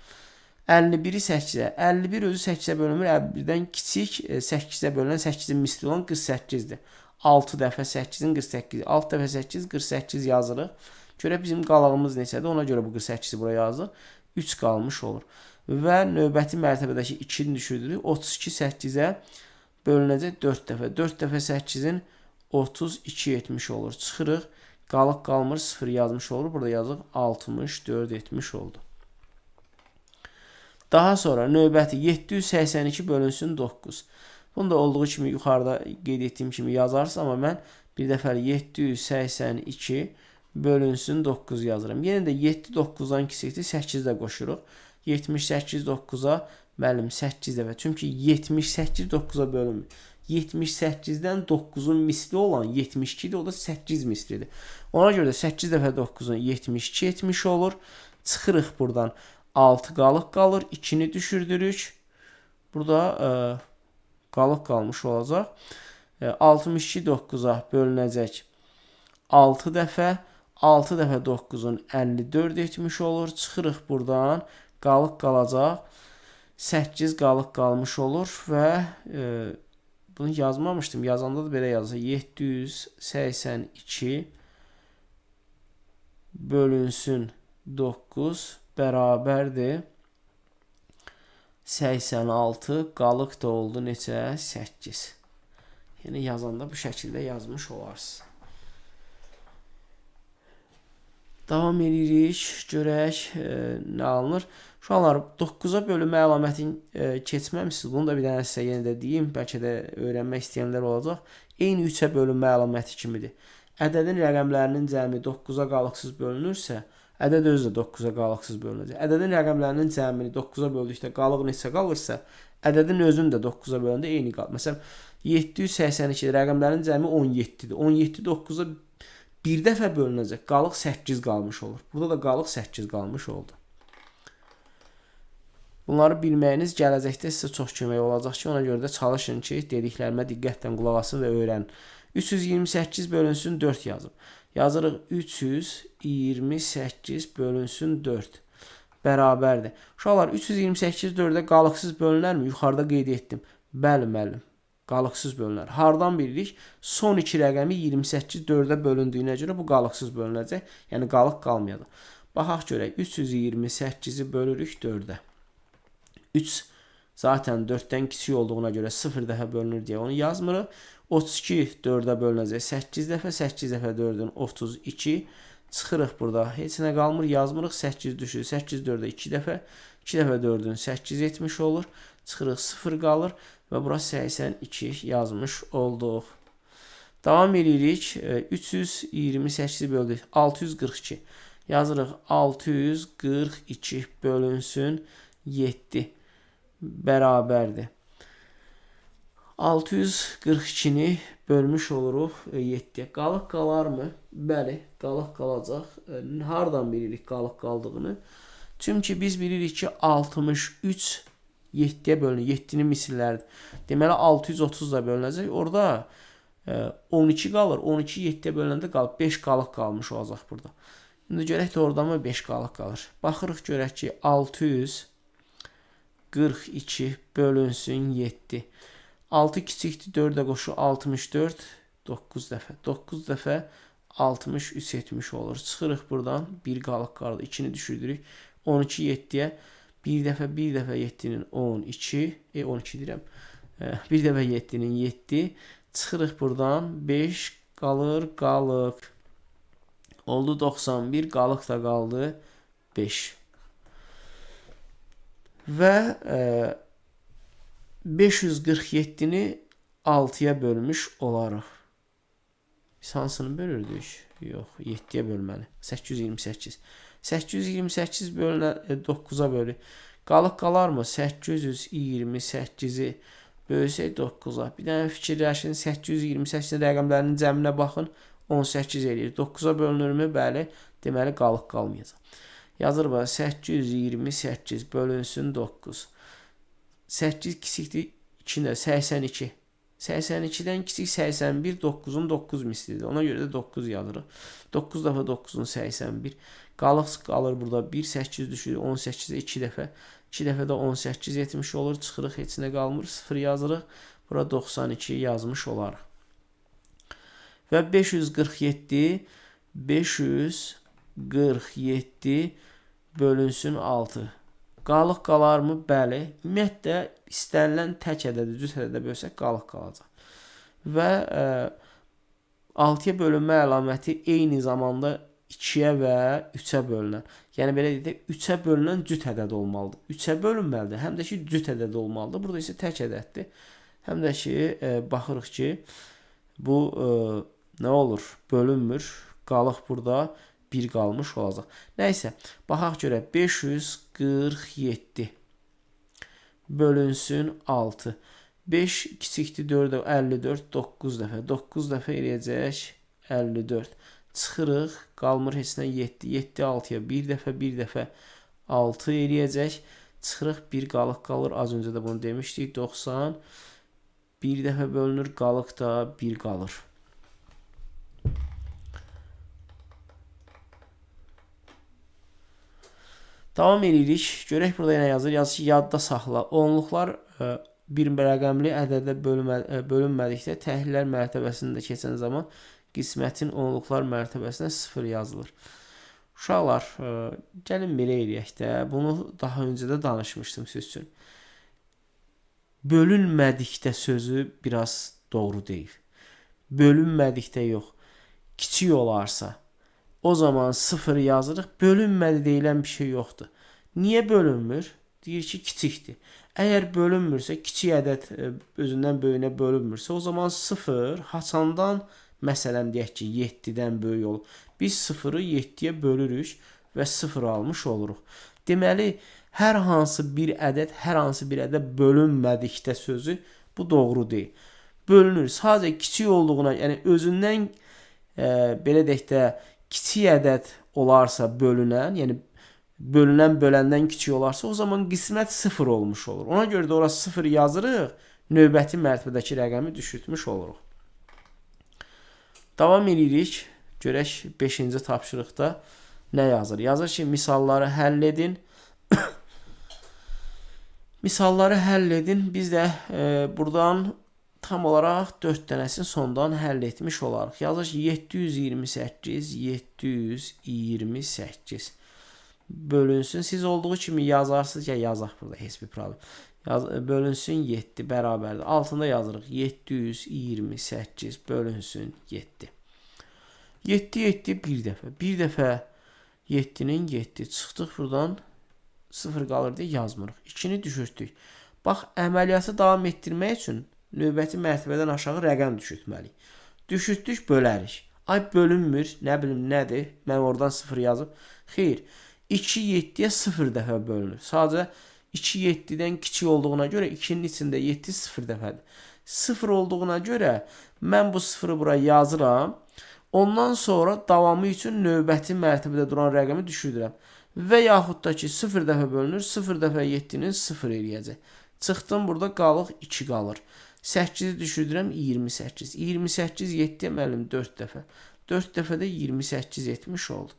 51'i 8'ə. 51 özü 8'ə bölünmür. 51'dən kiçik 8'ə bölünən 8'in misli olan 48'dir. 6 dəfə 8'in 48. 6 dəfə 8 48 yazırıq. Görə bizim qalığımız neçədir? Ona görə bu 48'i buraya yazırıq. 3 qalmış olur. Və növbəti mərtəbədəki 2'ni düşürdürük. 32 8'ə bölünəcək 4 dəfə. 4 dəfə 8'in 32 etmiş olur. Çıxırıq. Qalıq qalmır 0 yazmış olur. Burada yazıq 64 etmiş oldu. Daha sonra növbəti 782 bölünsün 9. Bunu da olduğu kimi yuxarıda qeyd etdiyim kimi yazarsınız. Amma mən bir dəfə 782 bölünsün 9 yazıram. Yenə də 7 9-dan kiçikdir. 8 də qoşuruq. 78 9-a müəllim 8 dəfə. Çünki 78 9-a bölünmür. 78-dən 9-un misli olan 72-dir. O da 8 mislidir. Ona görə də 8 dəfə 9-un 72 etmiş olur. Çıxırıq buradan. 6 qalıq qalır. 2-ni düşürdürük. Burada qalıq qalmış olacaq. 62 9-a bölünəcək. 6 dəfə. 6 dəfə 9-un 54 etmiş olur. Çıxırıq buradan. Qalıq qalacaq. 8 qalıq qalmış olur və bunu yazmamışdım. Yazanda da belə yazılır. 782 bölünsün 9 bərabərdir 86. Qalıq da oldu neçə? 8. Yəni yazanda bu şəkildə yazmış olarsınız. Davam edirik. Görək nə alınır. Şu anlar 9-a bölünmə əlamətini keçməmişsiniz. Bunu da bir dənə sizə yenə də deyim. Bəlkə də öyrənmək istəyənlər olacaq. Eyni 3-ə bölünmə əlaməti kimidir. Ədədin rəqəmlərinin cəmi 9-a qalıqsız bölünürsə, ədəd özü də 9-a qalıqsız bölünəcək. Ədədin rəqəmlərinin cəmini 9-a böldükdə qalıq neçə qalırsa, ədədin özünü də 9-a böləndə eyni qalır. Məsələn, 782 rəqəmlərin cəmi 17-dir. 17 9-a bir dəfə bölünəcək. Qalıq 8 qalmış olur. Burada da qalıq 8 qalmış oldu. Bunları bilməyiniz gələcəkdə sizə çox kömək olacaq ki, ona görə də çalışın ki, dediklərimə diqqətlə qulaq asın və öyrənin. 328 bölünsün 4 yazıb. Yazırıq 328 bölünsün 4 bərabərdir. Uşaqlar 328 4-ə qalıqsız bölünərmi? Yuxarıda qeyd etdim. Bəli, müəllim. Qalıqsız bölünər. Hardan bilirik? Son 2 rəqəmi 28 4-ə bölündüyünə görə bu qalıqsız bölünəcək. Yəni qalıq qalmayacaq. Baxaq görək. 328-i bölürük 4-ə. 3 zaten 4-dən kiçik olduğuna görə 0 dəfə bölünür deyə onu yazmırıq. 32 4-ə bölünəcək. 8 dəfə 8 dəfə 4-ün 32. Çıxırıq burada. Heç nə qalmır. Yazmırıq. 8 düşür. 8 4-ə 2 dəfə. 2 dəfə 4-ün 8 etmiş olur. Çıxırıq 0 qalır. Və bura 82 yazmış olduq. Davam edirik. 328 böldük. 642. Yazırıq 642 bölünsün 7 bərabərdir. 642-ni bölmüş oluruq 7-yə. Qalıq qalarmı? Bəli, qalıq qalacaq. Hardan bilirik qalıq qaldığını? Çünki biz bilirik ki 63 7-yə bölünür. 7-nin misilləridir. Deməli 630 da bölünəcək. Orada 12 qalır. 12 7-yə bölünəndə qalıb 5 qalıq qalmış olacaq burada. İndi görək də orada mı 5 qalıq qalır. Baxırıq görək ki 642 bölünsün 7. 6 kiçikdir 4-ə qoşu 64 9 dəfə. 9 dəfə 63 etmiş olur. Çıxırıq buradan 1 qalıq qaldı. 2-ni düşürdürük. 12 7-yə bir dəfə 7-nin 12 12 deyirəm. Bir dəfə 7-nin 7. Çıxırıq buradan 5 qalır qalıq. Oldu 91 qalıq da qaldı 5. Və 547-ni 6-ya bölmüş olarıq. Biz hansını bölürdük? Yox, 7-yə bölməli. 828. 828 bölünə 9-a bölü. Qalıq qalarmı? 828-i bölsək 9-a. Bir dənə fikirləşin. 828-in rəqəmlərinin cəminə baxın. 18 eləyir. 9-a bölünürmü? Bəli. Deməli qalıq qalmayacaq. Yazır bax 828 bölünsün 9. 8 kiçikdir 2-də 82. 82-dən kiçik 81 9-un 9 mislidir. Ona görə də 9 yazırıq. 9 dəfə 9-un 81. Qalıq qalır burada 1 8 düşür 18-ə 2 dəfə. 2 dəfə də 18 etmiş olur. Çıxırıq heç nə qalmır. 0 yazırıq. Bura 92 yazmış olarıq. Və 547 bölünsün 6. Qalıq qalarmı? Bəli. Ümumiyyətlə istənilən tək ədədi düz ədədə bölsək qalıq qalacaq. Və 6-ya bölünmə əlaməti eyni zamanda 2-yə və 3-ə bölünən. Yəni belə deyək, 3-ə bölünən cüt ədəd olmalıdır. 3-ə bölünməlidir, həm də ki cüt ədəd olmalıdır. Burada isə tək ədəddir. Həm də ki baxırıq ki bu nə olur? Bölünmür. Qalıq burada 1 qalmış olacaq. Nəysə, baxaq görək 547 bölünsün 6. 5 kiçikdir 4, 54, 9 dəfə. 9 dəfə eləyəcək 54. Çıxırıq, qalmır heç nə 7. 7 6-ya 1 dəfə, 1 dəfə 6 eləyəcək. Çıxırıq, 1 qalıq qalır. Az öncə də bunu demişdik. 90. 1 dəfə bölünür, qalıq da 1 qalır. Davam edirik. Görək burada yenə yazır. Yazır ki, yadda saxla. Onluqlar bir rəqəmli ədədə bölünmədikdə təhlillər mərtəbəsində keçən zaman qismətin onluqlar mərtəbəsinə 0 yazılır. Uşaqlar, gəlin belə eləyək də. Bunu daha öncə də danışmışdım siz üçün. Bölünmədikdə sözü biraz doğru deyil. Bölünmədikdə yox. Kiçik olarsa o zaman 0 yazırıq. Bölünmədi deyilən bir şey yoxdur. Niyə bölünmür? Deyir ki, kiçikdir. Əgər bölünmürsə, kiçik ədəd özündən böyüyünə bölünmürsə, o zaman 0 haçandan, məsələn, deyək ki, 7-dən böyük olur. Biz 0-ı 7-yə bölürük və 0 almış oluruq. Deməli, hər hansı bir ədəd bölünmədikdə sözü bu doğru deyil. Bölünür. Sadəcə kiçik olduğuna, yəni özündən belə deyək də, kiçik ədəd olarsa bölünən, yəni bölünən böləndən kiçik olarsa, o zaman qismət 0 olmuş olur. Ona görə də orası 0 yazırıq, növbəti mərtəbədəki rəqəmi düşürtmüş oluruq. Davam edirik. Görək 5-ci tapşırıqda nə yazır? Yazır ki, misalları həll edin. Misalları həll edin. Biz də buradan tam olaraq 4 dənəsini sondan həll etmiş olarıq. Yazır ki, 728 bölünsün. Siz olduğu kimi yazarsınız ya, yazaq burada heç bir problem. Bölünsün 7 bərabərdir. Altında yazırıq 728 bölünsün 7. 7 bir dəfə. Bir dəfə 7-nin 7 çıxdıq buradan 0 qalır deyə yazmırıq. 2-ni düşürtdük. Bax, əməliyyatı davam etdirmək üçün növbəti mərtəbədən aşağı rəqəm düşürtməliyik. Düşürtdük, bölərik. Ay bölünmür, nə bilim nədir? Mən oradan 0 yazıb. Xeyr. 2 7-yə 0 dəfə bölünür. Sadəcə 2 7-dən kiçik olduğuna görə 2-nin içində 7 0 dəfədir. 0 olduğuna görə mən bu 0-ı bura yazıram. Ondan sonra davamı üçün növbəti mərtəbədə duran rəqəmi düşürürəm. Və yaxud da ki 0 dəfə bölünür, 0 dəfə 7-nin 0 eləyəcək. Çıxdım, burada qalıq 2 qalır. 8-i düşürdürəm 28. 28 7-yə müəllim 4 dəfə. 4 dəfə də 28 etmiş oldu.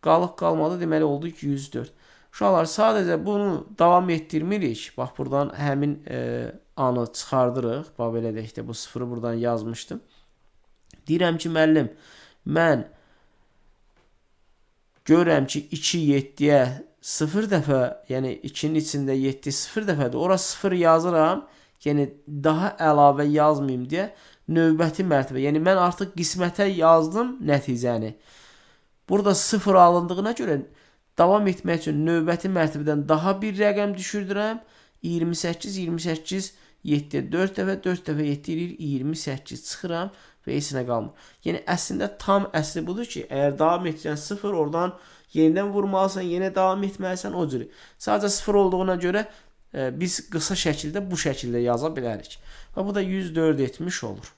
Qalıq qalmadı, deməli oldu 104. Uşaqlar, sadəcə bunu davam etdirmirik. Bax, buradan həmin anı çıxardırıq. Bax, belə deyək də, bu 0-ı buradan yazmışdım. Deyirəm ki, müəllim, mən görürəm ki, 2 7-yə 0 dəfə, yəni 2-nin içində 7 0 dəfədir. Ora 0 yazıram, yəni daha əlavə yazmayayım deyə növbəti mərtəbə. Yəni mən artıq qismətə yazdım nəticəni. Burada 0 alındığına görə davam etmək üçün növbəti mərtəbədən daha bir rəqəm düşürdürəm. 28 7-yə 4 dəfə 7 edir 28. Çıxıram və heç nə qalmır. Yəni əslində tam əsli budur ki, əgər davam etsən 0, oradan yenidən vurmalısan, yenə davam etməlisən, o cürü. Sadəcə 0 olduğuna görə biz qısa şəkildə bu şəkildə yaza bilərik. Və bu da 104 etmiş olur.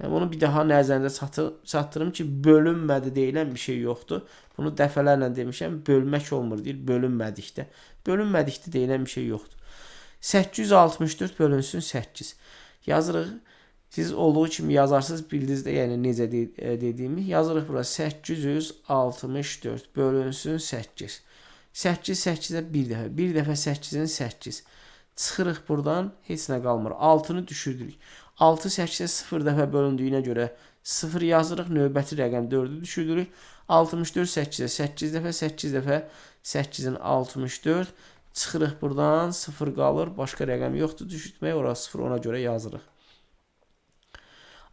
Yəni bunu bir daha nəzərinizə çatdırım ki, bölünmədi deyilən bir şey yoxdur. Bunu dəfələrlə demişəm, bölmək olmur deyir, bölünmədikdə. Bölünmədikdə deyilən bir şey yoxdur. 864 bölünsün 8. Yazırıq. Siz olduğu kimi yazarsınız, bildiniz də, yəni necə dediyimi. Yazırıq bura 864 bölünsün 8. 8 8-ə bir dəfə. Bir dəfə 8-in 8. Çıxırıq buradan, heç nə qalmır. 6-nı düşürdürük. 6 8-ə 0 dəfə bölündüyünə görə 0 yazırıq. Növbəti rəqəm 4-ü düşürdürük. 64 8-ə 8 dəfə 8 dəfə 8-in 64. Çıxırıq buradan, 0 qalır. Başqa rəqəm yoxdur düşürtmək. Orası 0, ona görə yazırıq.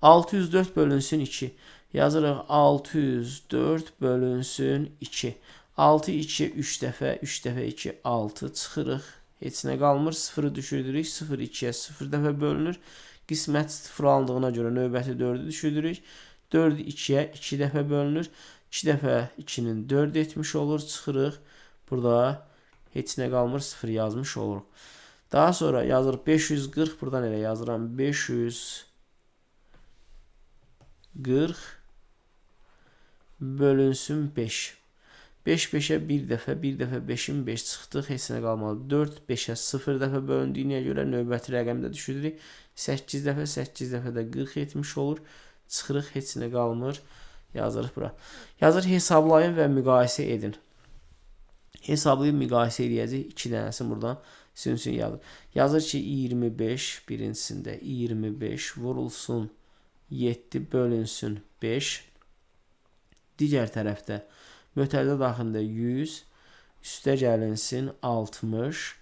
604 bölünsün 2. Yazırıq 604 bölünsün 2. 6 2 3 dəfə, 3 dəfə 2 6 çıxırıq. Heç nə qalmır. 0-ı düşürdürük. 0 2-yə 0 dəfə bölünür. Qismət 0 alındığına görə növbəti 4-ü düşürdürük. 4 2-yə 2 dəfə bölünür. 2 dəfə 2-nin 4 etmiş olur. Çıxırıq. Burada heç nə qalmır. 0 yazmış oluruq. Daha sonra yazırıq 540. Buradan elə yazıram. 540 bölünsün 5. 5 5'ə 1 dəfə, 1 dəfə 5'in 5 çıxdıq, heç nə qalmadı. 4 5'ə 0 dəfə bölündüyünə görə növbəti rəqəmdə düşürürük. 8 dəfə, 8 dəfə də 40 etmiş olur. Çıxırıq, heç nə qalmır. Yazırıq bura. Yazır hesablayın və müqayisə edin. Hesablayıb müqayisə edəcək. 2 dənəsini buradan sünsün yazır. Yazır ki 25 birincisində 25 vurulsun 7 bölünsün 5. Digər tərəfdə mötərizə daxilində 100 üstə gəlinsin 60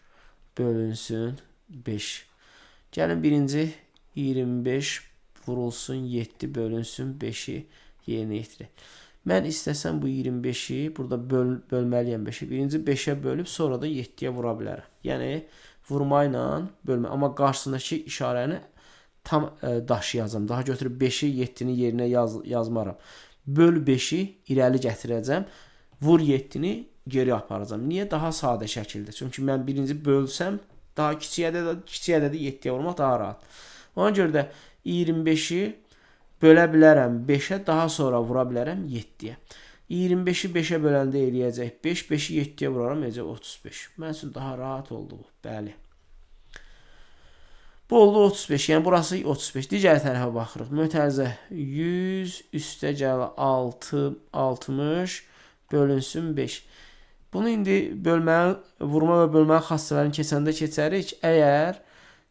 bölünsün 5. Gəlin birinci 25 vurulsun 7 bölünsün 5'i yerinə yetirək. Mən istəsəm bu 25'i burada bölməliyəm 5'i. Birinci 5'ə bölüb sonra da 7'yə vura bilərəm. Yəni vurma ilə bölmə. Amma qarşısındakı işarəni tam daşıyacağam. Daha götürüb 5'i 7'nin yerinə yazmaram. Böl 5'i irəli gətirəcəm. Vur 7'ni geri aparacağım. Niyə? Daha sadə şəkildə. Çünki mən birinci bölsəm daha kiçiyə də 7'yə vurmaq daha rahat. Ona görə də 25'i bölə bilərəm 5'ə, daha sonra vura bilərəm 7'yə. 25'i 5'ə böləndə eləyəcək 5, 5'i 7'yə vuraram eləyəcək 35. Mən üçün daha rahat oldu bu. Bəli. Bu oldu 35. Yəni burası 35. Digər tərəfə baxırıq. Mötərizə 100 üstə gəl 6 60 bölünsün 5. Bunu indi bölməli, vurma və bölməli xassələrini keçəndə keçərik. Əgər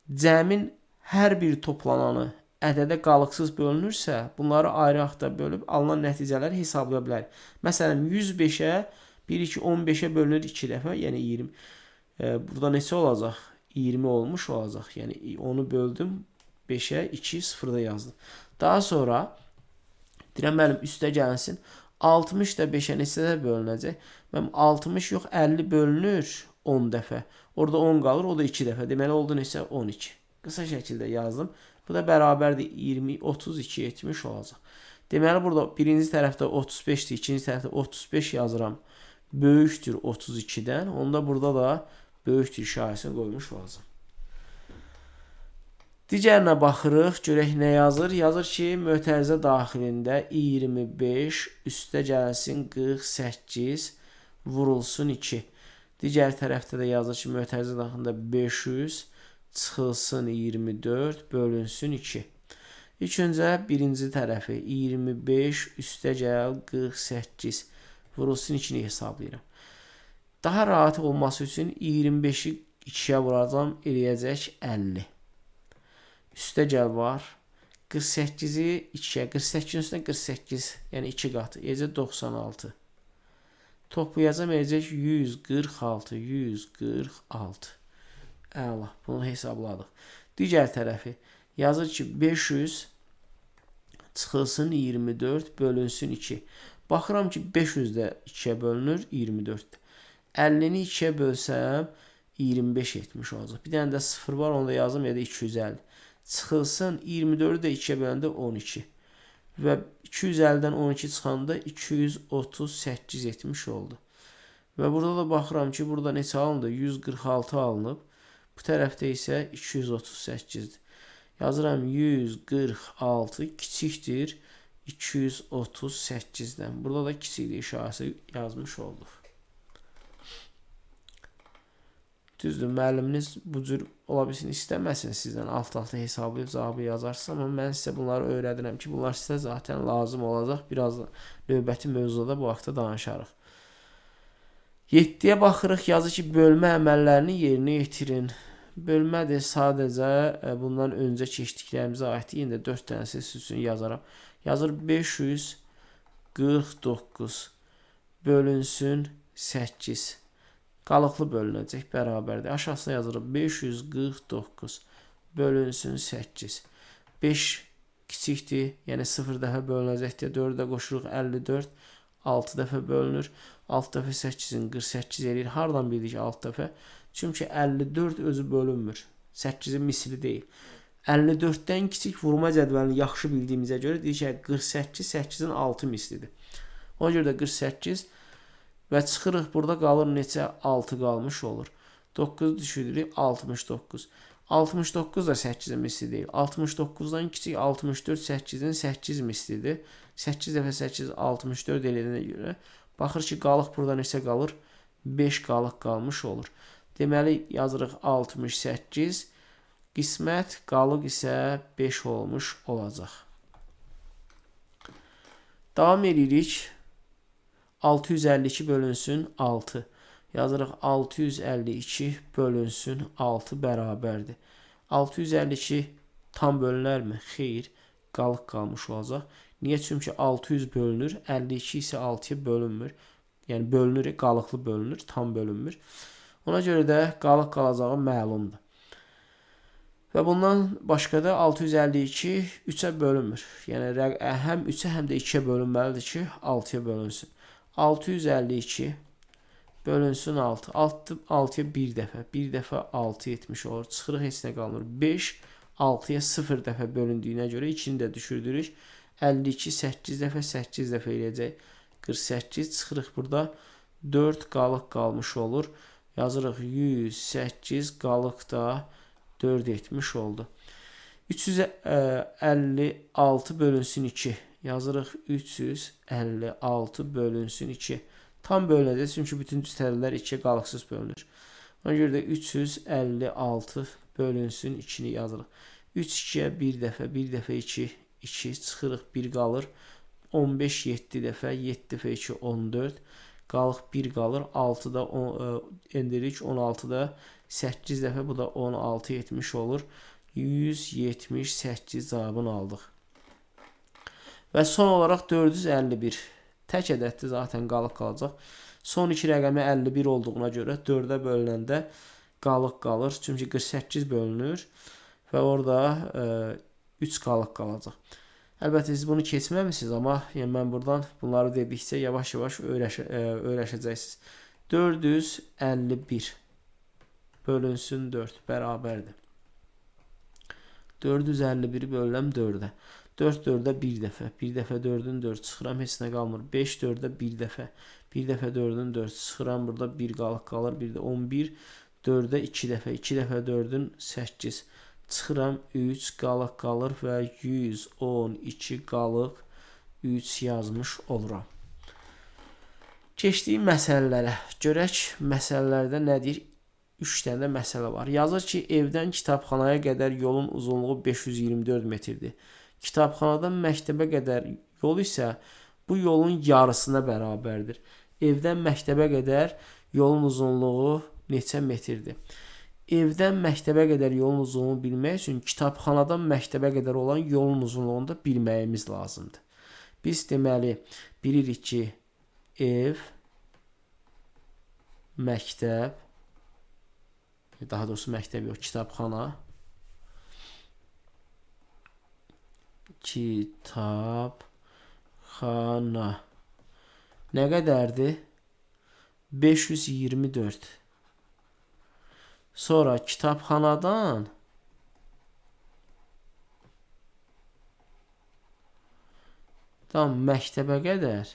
cəmin hər bir toplananı ədədə qalıqsız bölünürsə, bunları ayrı-ayrı bölüb alınan nəticələri hesablaya bilərik. Məsələn 105'ə 1 2 15'ə bölünür 2 dəfə, yəni 20. Burada neçə olacaq? 20 olmuş olacaq. Yəni onu böldüm 5'ə 2 0'da yazdım. Daha sonra deyirəm mənim üstə gəlsin. 60 da 5'ə neçədə bölünəcək? Mənim 60 yox 50 bölünür 10 dəfə. Orada 10 qalır, o da 2 dəfə. Deməli oldu neçə? 12. Qısa şəkildə yazdım. Bu da bərabərdir 20 32 etmiş olacaq. Deməli burada birinci tərəfdə 35'dir, ikinci tərəfdə 35 yazıram. Böyükdür 32'dən. Onda burada da böyükdür işarəsini qoymuş olacaq. Digərinə baxırıq. Görək nə yazır? Yazır ki, mötərizə daxilində 25 üstə gəlsin 48 vurulsun 2. Digər tərəfdə də yazır ki, mötərizə daxilində 500 çıxılsın 24 bölünsün 2. İlk öncə birinci tərəfi 25 üstə gəl 48 vurulsun 2'ni hesablayıram. Daha rahat olması üçün 25'i 2'yə vuracam, eləyəcək 50. Üstə gəl var. 48'i 2'yə, 48'in üstünə 48, yəni 2 qatı, eləyəcək 96. Toplayacam, eləyəcək 146, 146. Əla, bunu hesabladıq. Digər tərəfi yazır ki, 500 çıxılsın 24 bölünsün 2. Baxıram ki, 500 də 2'yə bölünür 24'də. 50'ni 2'yə bölsəm 25 etmiş olacaq. Bir dənə də 0 var, onu da yazdım, ya da 250. Çıxılsın 24'ü də 2'yə böləndə 12. Və 250'dən 12 çıxanda 238 etmiş oldu. Və burada da baxıram ki, burada neçə alındı? 146 alınıb. Bu tərəfdə isə 238'dir. Yazıram 146 kiçikdir 238'dən. Burada da kiçikdir işarəsi yazmış olduq. Düzdür, müəlliminiz bu cür ola bilsin istəməsin sizdən alt-alta hesablayıb cavabı yazarsınız, amma mən sizə bunları öyrədirəm ki, bunlar sizə zaten lazım olacaq. Biraz da növbəti mövzuda bu vaxtda danışarıq. 7'yə baxırıq, yazır ki, bölmə əməllərini yerinə yetirin. Bölmədir, sadəcə bundan öncə keçdiklərimizə aiddir. Yine 4 dənəsi siz üçün yazaram. Yazır 549 bölünsün 8. Qalıqlı bölünəcək, bərabərdir. Aşağısına yazırıq 549 bölünsün 8. 5 kiçikdir. Yəni 0 dəfə bölünəcəkdir. 4-ə qoşuruq 54. 6 dəfə bölünür. 6 dəfə 8-in 48 eləyir. Hardan bildik 6 dəfə? Çünki 54 özü bölünmür. 8-in misli deyil. 54-dən kiçik vurma cədvəlini yaxşı bildiyimizə görə deyək ki, 48 8-in 6 mislidir. Ona görə də 48 və çıxırıq. Burada qalır neçə? 6 qalmış olur. 9 düşürürük 69. 69 da 8-in misli deyil. 69-dan kiçik 64 8-in 8 mislidir. 8 dəfə 8 64 elədiyinə görə baxır ki, qalıq burada neçə qalır? 5 qalıq qalmış olur. Deməli yazırıq 68 qismət qalıq isə 5 olmuş olacaq. Davam edirik. 652 bölünsün 6. Yazırıq 652 bölünsün 6 bərabərdir. 652 tam bölünərmi? Xeyr, qalıq qalmış olacaq. Niyə? Çünki 600 bölünür, 52 isə 6-ya bölünmür. Yəni bölünür, qalıqlı bölünür, tam bölünmür. Ona görə də qalıq qalacağı məlumdur. Və bundan başqa da 652 3-ə bölünmür. Yəni həm 3-ə, həm də 2-yə bölünməlidir ki, 6-ya bölünsün. 652 bölünsün 6. 6-ya 1 dəfə. 1 dəfə 6 etmiş olur. Çıxırıq, heç nə qalmır. 5 6-ya 0 dəfə bölündüyünə görə 2-ni də düşürdürük. 52 8 dəfə 8 dəfə eləyəcək. 48 çıxırıq burada. 4 qalıq qalmış olur. Yazırıq 108 qalıq da 4 etmiş oldu. 356 bölünsün 2. Yazırıq 356 bölünsün 2. Tam bölünəcək, çünki bütün cütərlər 2-yə qalıqsız bölünür. Ona görə də 356 bölünsün 2-ni yazırıq. 3 2-yə 1 dəfə, 1 dəfə 2, 2 çıxırıq, 1 qalır. 15 7 dəfə, 7 dəfə 2 14. Qalıq 1 qalır. 6-da endiririk, 16-da 8 dəfə, bu da 16 etmiş olur. 178 cavabını aldıq. Və son olaraq 451. Tək ədəddir, zaten qalıq qalacaq. Son iki rəqəmi 51 olduğuna görə 4-ə bölünəndə qalıq qalır. Çünki 48 bölünür və orada 3 qalıq qalacaq. Əlbəttə siz bunu keçməmisiniz, amma yəni mən buradan bunları dedikcə yavaş-yavaş öyrəşəcəksiniz. 451 bölünsün 4 bərabərdir. 451 bölünəm 4-ə. 4 4-ə 1 dəfə. 1 dəfə 4-ün 4 çıxıram, heç nə qalmır. 5 4-ə 1 dəfə. 1 dəfə 4-ün 4 çıxıram, burada 1 qalıq qalır. Bir də 11 4-ə 2 dəfə. 2 dəfə 4-ün 8 çıxıram, 3 qalıq qalır və 112 qalıq 3 yazmış oluram. Keçdiyim məsələlərə görək, məsələlərdə nə deyir? 3 dənə məsələ var. Yazır ki, evdən kitabxanaya qədər yolun uzunluğu 524 metrdir. Kitabxanadan məktəbə qədər yol isə bu yolun yarısına bərabərdir. Evdən məktəbə qədər yolun uzunluğu neçə metrdir? Evdən məktəbə qədər yolun uzunluğunu bilmək üçün kitabxanadan məktəbə qədər olan yolun uzunluğunu da bilməyimiz lazımdır. Biz deməli bilirik ki, ev, məktəb, daha doğrusu məktəb yox, kitabxana, kitabxana nə qədərdir? 524. Sonra kitabxanadan məktəbə qədər.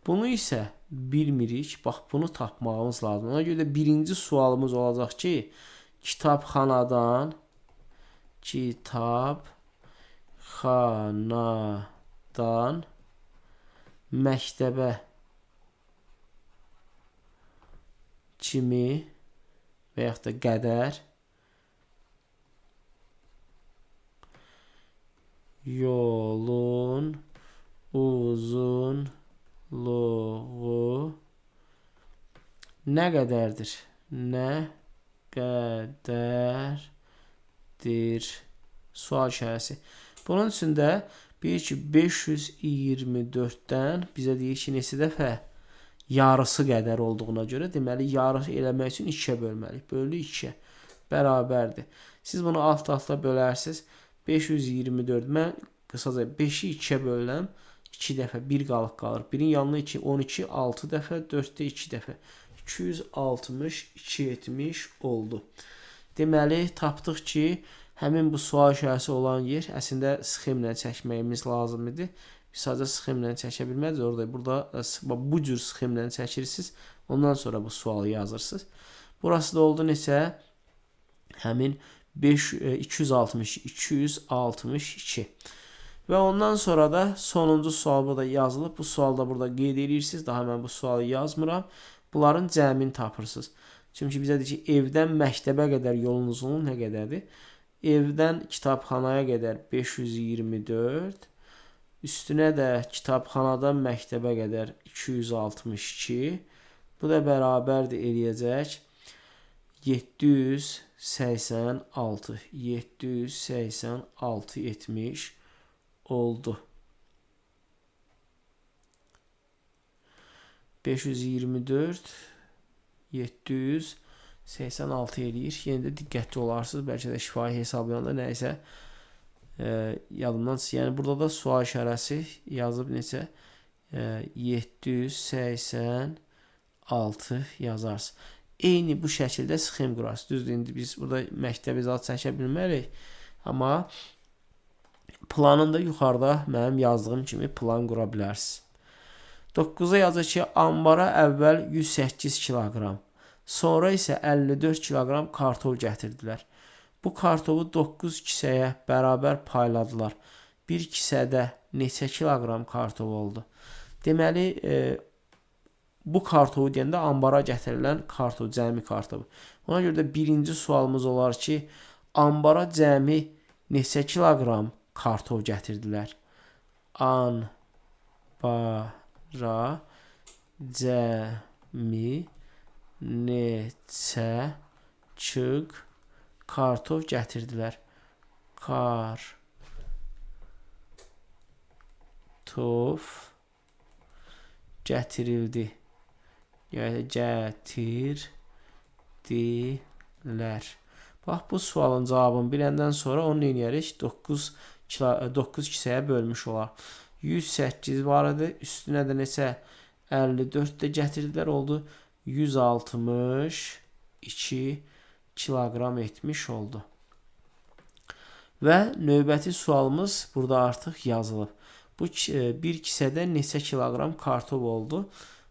Bunu isə bilmirik. Bax, bunu tapmağımız lazım. Ona görə də birinci sualımız olacaq ki, kitabxanadan məktəbə kimi və yaxud da qədər yolun uzunluğu nə qədərdir? Nə qədərdir? Sual işarəsi. Bunun üçün də bir ki 524-dən bizə deyir ki, neçə dəfə? Yarısı qədər olduğuna görə deməli yarı eləmək üçün 2-yə bölməliyik. Bölü 2-yə bərabərdir. Siz bunu alt-alta bölərsiniz. 524. Mən qısaca 5-i 2-yə bölürəm. 2 dəfə 1 qalıq qalır. 1-in yanına 2, 12, 6 dəfə, 4-də 2 dəfə. 262 etmiş oldu. Deməli, tapdıq ki, həmin bu sual işarəsi olan yer əslində sxemlə çəkməyimiz lazım idi. Biz sadəcə sxemlə çəkə bilmədik. Burada bu cür sxemlə çəkirsiniz. Ondan sonra bu sualı yazırsınız. Burası da oldu neçə? Həmin 262. Və ondan sonra da sonuncu sual burada yazılıb. Bu sualda burada qeyd edirsiniz. Daha mən bu sualı yazmıram. Bunların cəmini tapırsınız. Çünki bizə deyir ki, evdən məktəbə qədər yolun uzunluğu nə qədərdir? Evdən kitabxanaya qədər 524. Üstünə də kitabxanadan məktəbə qədər 262. Bu da bərabərdir eləyəcək 786. 786 etmiş oldu. 524 786 eləyir. Yenə də diqqətli olarsınız. Bəlkə də şifahi hesablayanda nəysə yadımdan çıxır. Yəni burada da sual işarəsi yazıb neçə? 786 yazarsınız. Eyni bu şəkildə sxem qurarsınız. Düzdür, indi biz burada məktəb izahı çəkə bilmərik. Amma planında yuxarıda mənim yazdığım kimi plan qura bilərsiniz. 9-a yazır ki, ambara əvvəl 108 kiloqram, sonra isə 54 kiloqram kartol gətirdilər. Bu kartovu 9 kisəyə bərabər payladılar. Bir kisədə neçə kiloqram kartov oldu? Deməli, bu kartovu deyəndə ambara gətirilən kartov, cəmi kartovu. Ona görə də birinci sualımız olar ki, ambara cəmi neçə kiloqram kartov gətirdilər? Ambara cəmi neçə kartov gətirdilər? Kartov gətirildi. Yəni gətirdilər. Bax, bu sualın cavabını biləndən sonra onu eləyərik 9 kisəyə bölmüş olar. 108 var idi. Üstünə də neçə? 54 də gətirdilər oldu. 162 kiloqram etmiş oldu. Və növbəti sualımız burada artıq yazılıb. Bu bir kisədə neçə kiloqram kartof oldu?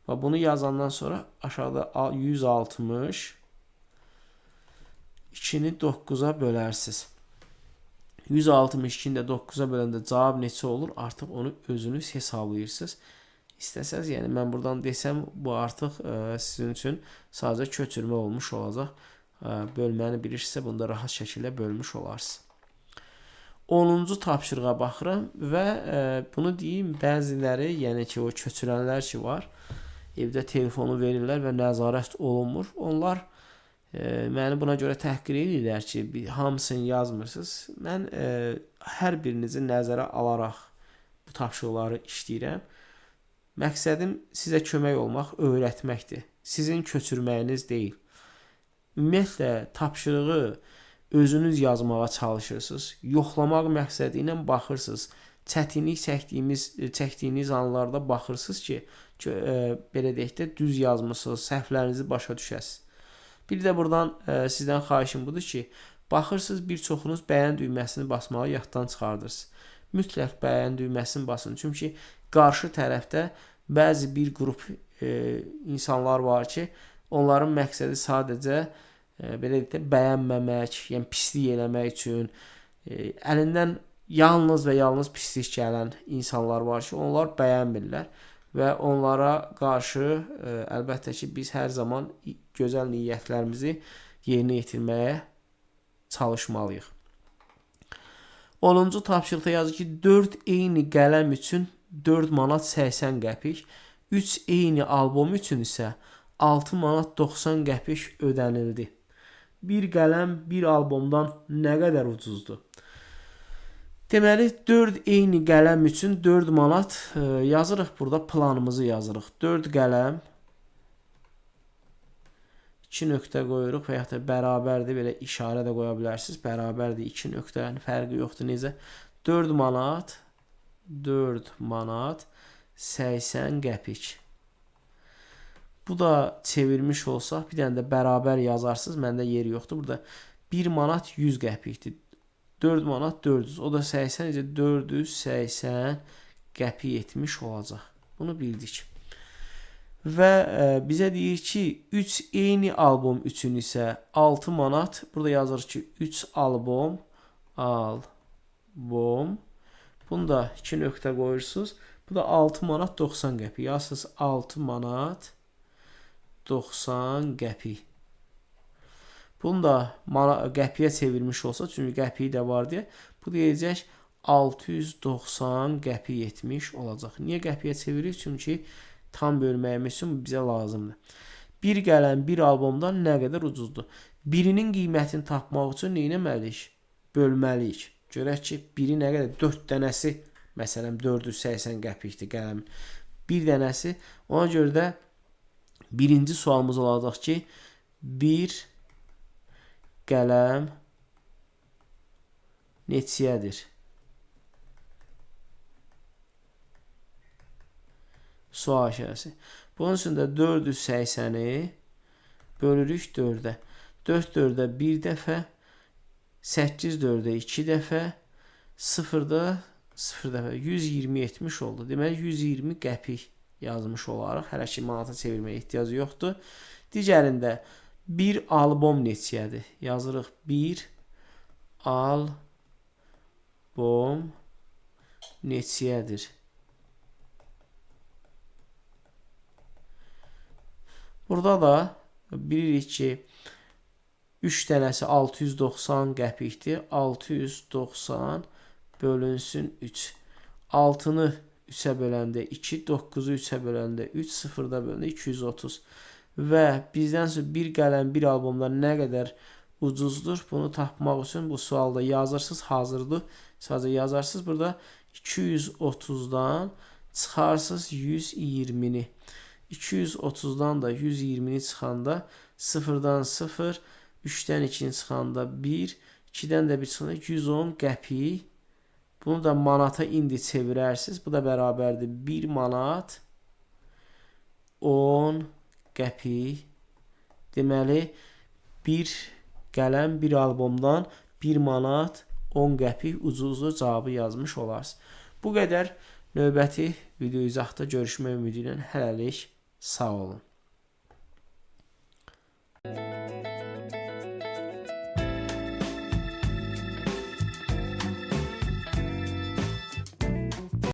Və bunu yazandan sonra aşağıda 160 2-ni 9-a bölərsiniz. 162-ni də 9-a böləndə cavab neçə olur? Artıq onu özünüz hesablayırsınız. İstəsəz, yəni mən buradan desəm, bu artıq sizin üçün sadəcə köçürmə olmuş olacaq. Bölməni bilirsinizsə, bunda rahat şəkildə bölmüş olarsınız. 10-cu tapşırığa baxıram və bunu deyim, bəziləri, yəni ki, o köçürənlər ki var, evdə telefonu verirlər və nəzarət olunmur. Onlar məni buna görə təhqir edirlər ki, hamısını yazmırsınız. Mən hər birinizi nəzərə alaraq bu tapşırıqları işləyirəm. Məqsədim sizə kömək olmaq, öyrətməkdir. Sizin köçürməyiniz deyil. Ümumiyyətlə, tapşırığı özünüz yazmağa çalışırsınız. Yoxlamaq məqsədi ilə baxırsınız. Çətinlik çəkdiyiniz anlarda baxırsınız ki, belə deyək də düz yazmısınız, səhvlərinizi başa düşəsiniz. Bir də buradan sizdən xahişim budur ki, baxırsınız, bir çoxunuz bəyən düyməsini basmağı yaddan çıxardırsınız. Mütləq bəyən düyməsini basın. Çünki qarşı tərəfdə bəzi bir qrup insanlar var ki, onların məqsədi sadəcə belə deyək də bəyənməmək, yəni pislik eləmək üçün əlindən yalnız və yalnız pislik gələn insanlar var ki, onlar bəyənmirlər və onlara qarşı əlbəttə ki, biz hər zaman gözəl niyyətlərimizi yerinə yetirməyə çalışmalıyıq. 10-cu tapşırıqda yazır ki, 4 eyni qələm üçün 4 manat 80 qəpik, 3 eyni albom üçün isə 6 manat 90 qəpik ödənildi. Bir qələm bir albomdan nə qədər ucuzdur? Deməli, 4 eyni qələm üçün 4 manat yazırıq. Burada planımızı yazırıq. 4 qələm 2 2 nöqtə qoyuruq və ya da bərabərdir, belə işarə də qoya bilərsiniz. Bərabərdir 2 nöqtə, yəni fərqi yoxdur necə. 4 manat 80 qəpik. Bu da çevirmiş olsaq, bir dənə də bərabər yazarsınız. Məndə yeri yoxdur. Burada 1 manat 100 qəpikdir. 4 manat 400. O da 80 necə 480 qəpik etmiş olacaq. Bunu bildik. Və bizə deyir ki, 3 eyni albom üçün isə 6 manat. Burada yazır ki, 3 albom. Bunu da 2 nöqtə qoyursunuz. Bu da 6 manat 90 qəpik. Yazsınız 6 manat 90 qəpik. Bunu da qəpiyə çevirmiş olsa, çünki qəpiyi də var deyə, bu deyəcək 690 qəpik etmiş olacaq. Niyə qəpiyə çeviririk? Çünki tam bölməyimiz üçün bizə lazımdır. Bir gələn bir albomdan nə qədər ucuzdur? Birinin qiymətini tapmaq üçün nə etməliyik? Bölməliyik. Görək ki, biri nə qədər? 4 dənəsi, məsələn, 480 qəpikdir qələmin. Bir dənəsi, ona görə də birinci sualımız olacaq ki, bir qələm neçəyədir? Sual işarəsi. Bunun üçün də 480-i bölürük 4-ə. 4 4-ə 1 dəfə, 8 4-ə 2 dəfə, 0-da 0 dəfə 120 etmiş oldu. Deməli 120 qəpik yazmış olaraq. Hələ ki manata çevirməyə ehtiyacı yoxdur. Digərində bir albom neçəyədir? Yazırıq 1 albom neçəyədir? Burada da bilirik ki 3 dənəsi 690 qəpikdir. 690 bölünsün 3. 6-nı 3-ə böləndə 2, 9-u 3-ə böləndə 3, 0-da böləndə 230. Və bizdən sonra bir qələm bir albomdan nə qədər ucuzdur? Bunu tapmaq üçün bu sualda yazırsınız, hazırdır. Sadəcə yazarsınız. Burada 230-dan çıxarsınız 120-ni. 230-dan da 120-ni çıxanda 0-dan 0, 3-dən 2-ni çıxanda 1, 2-dən də 1 çıxanda 110 qəpik. Bunu da manata indi çevirərsiniz. Bu da bərabərdir 1 manat 10 qəpik. Deməli, bir qələm bir albomdan 1 manat 10 qəpik ucuzdur cavabı yazmış olarsınız. Bu qədər. Növbəti video izahda görüşmək ümidi ilə hələlik sağ olun.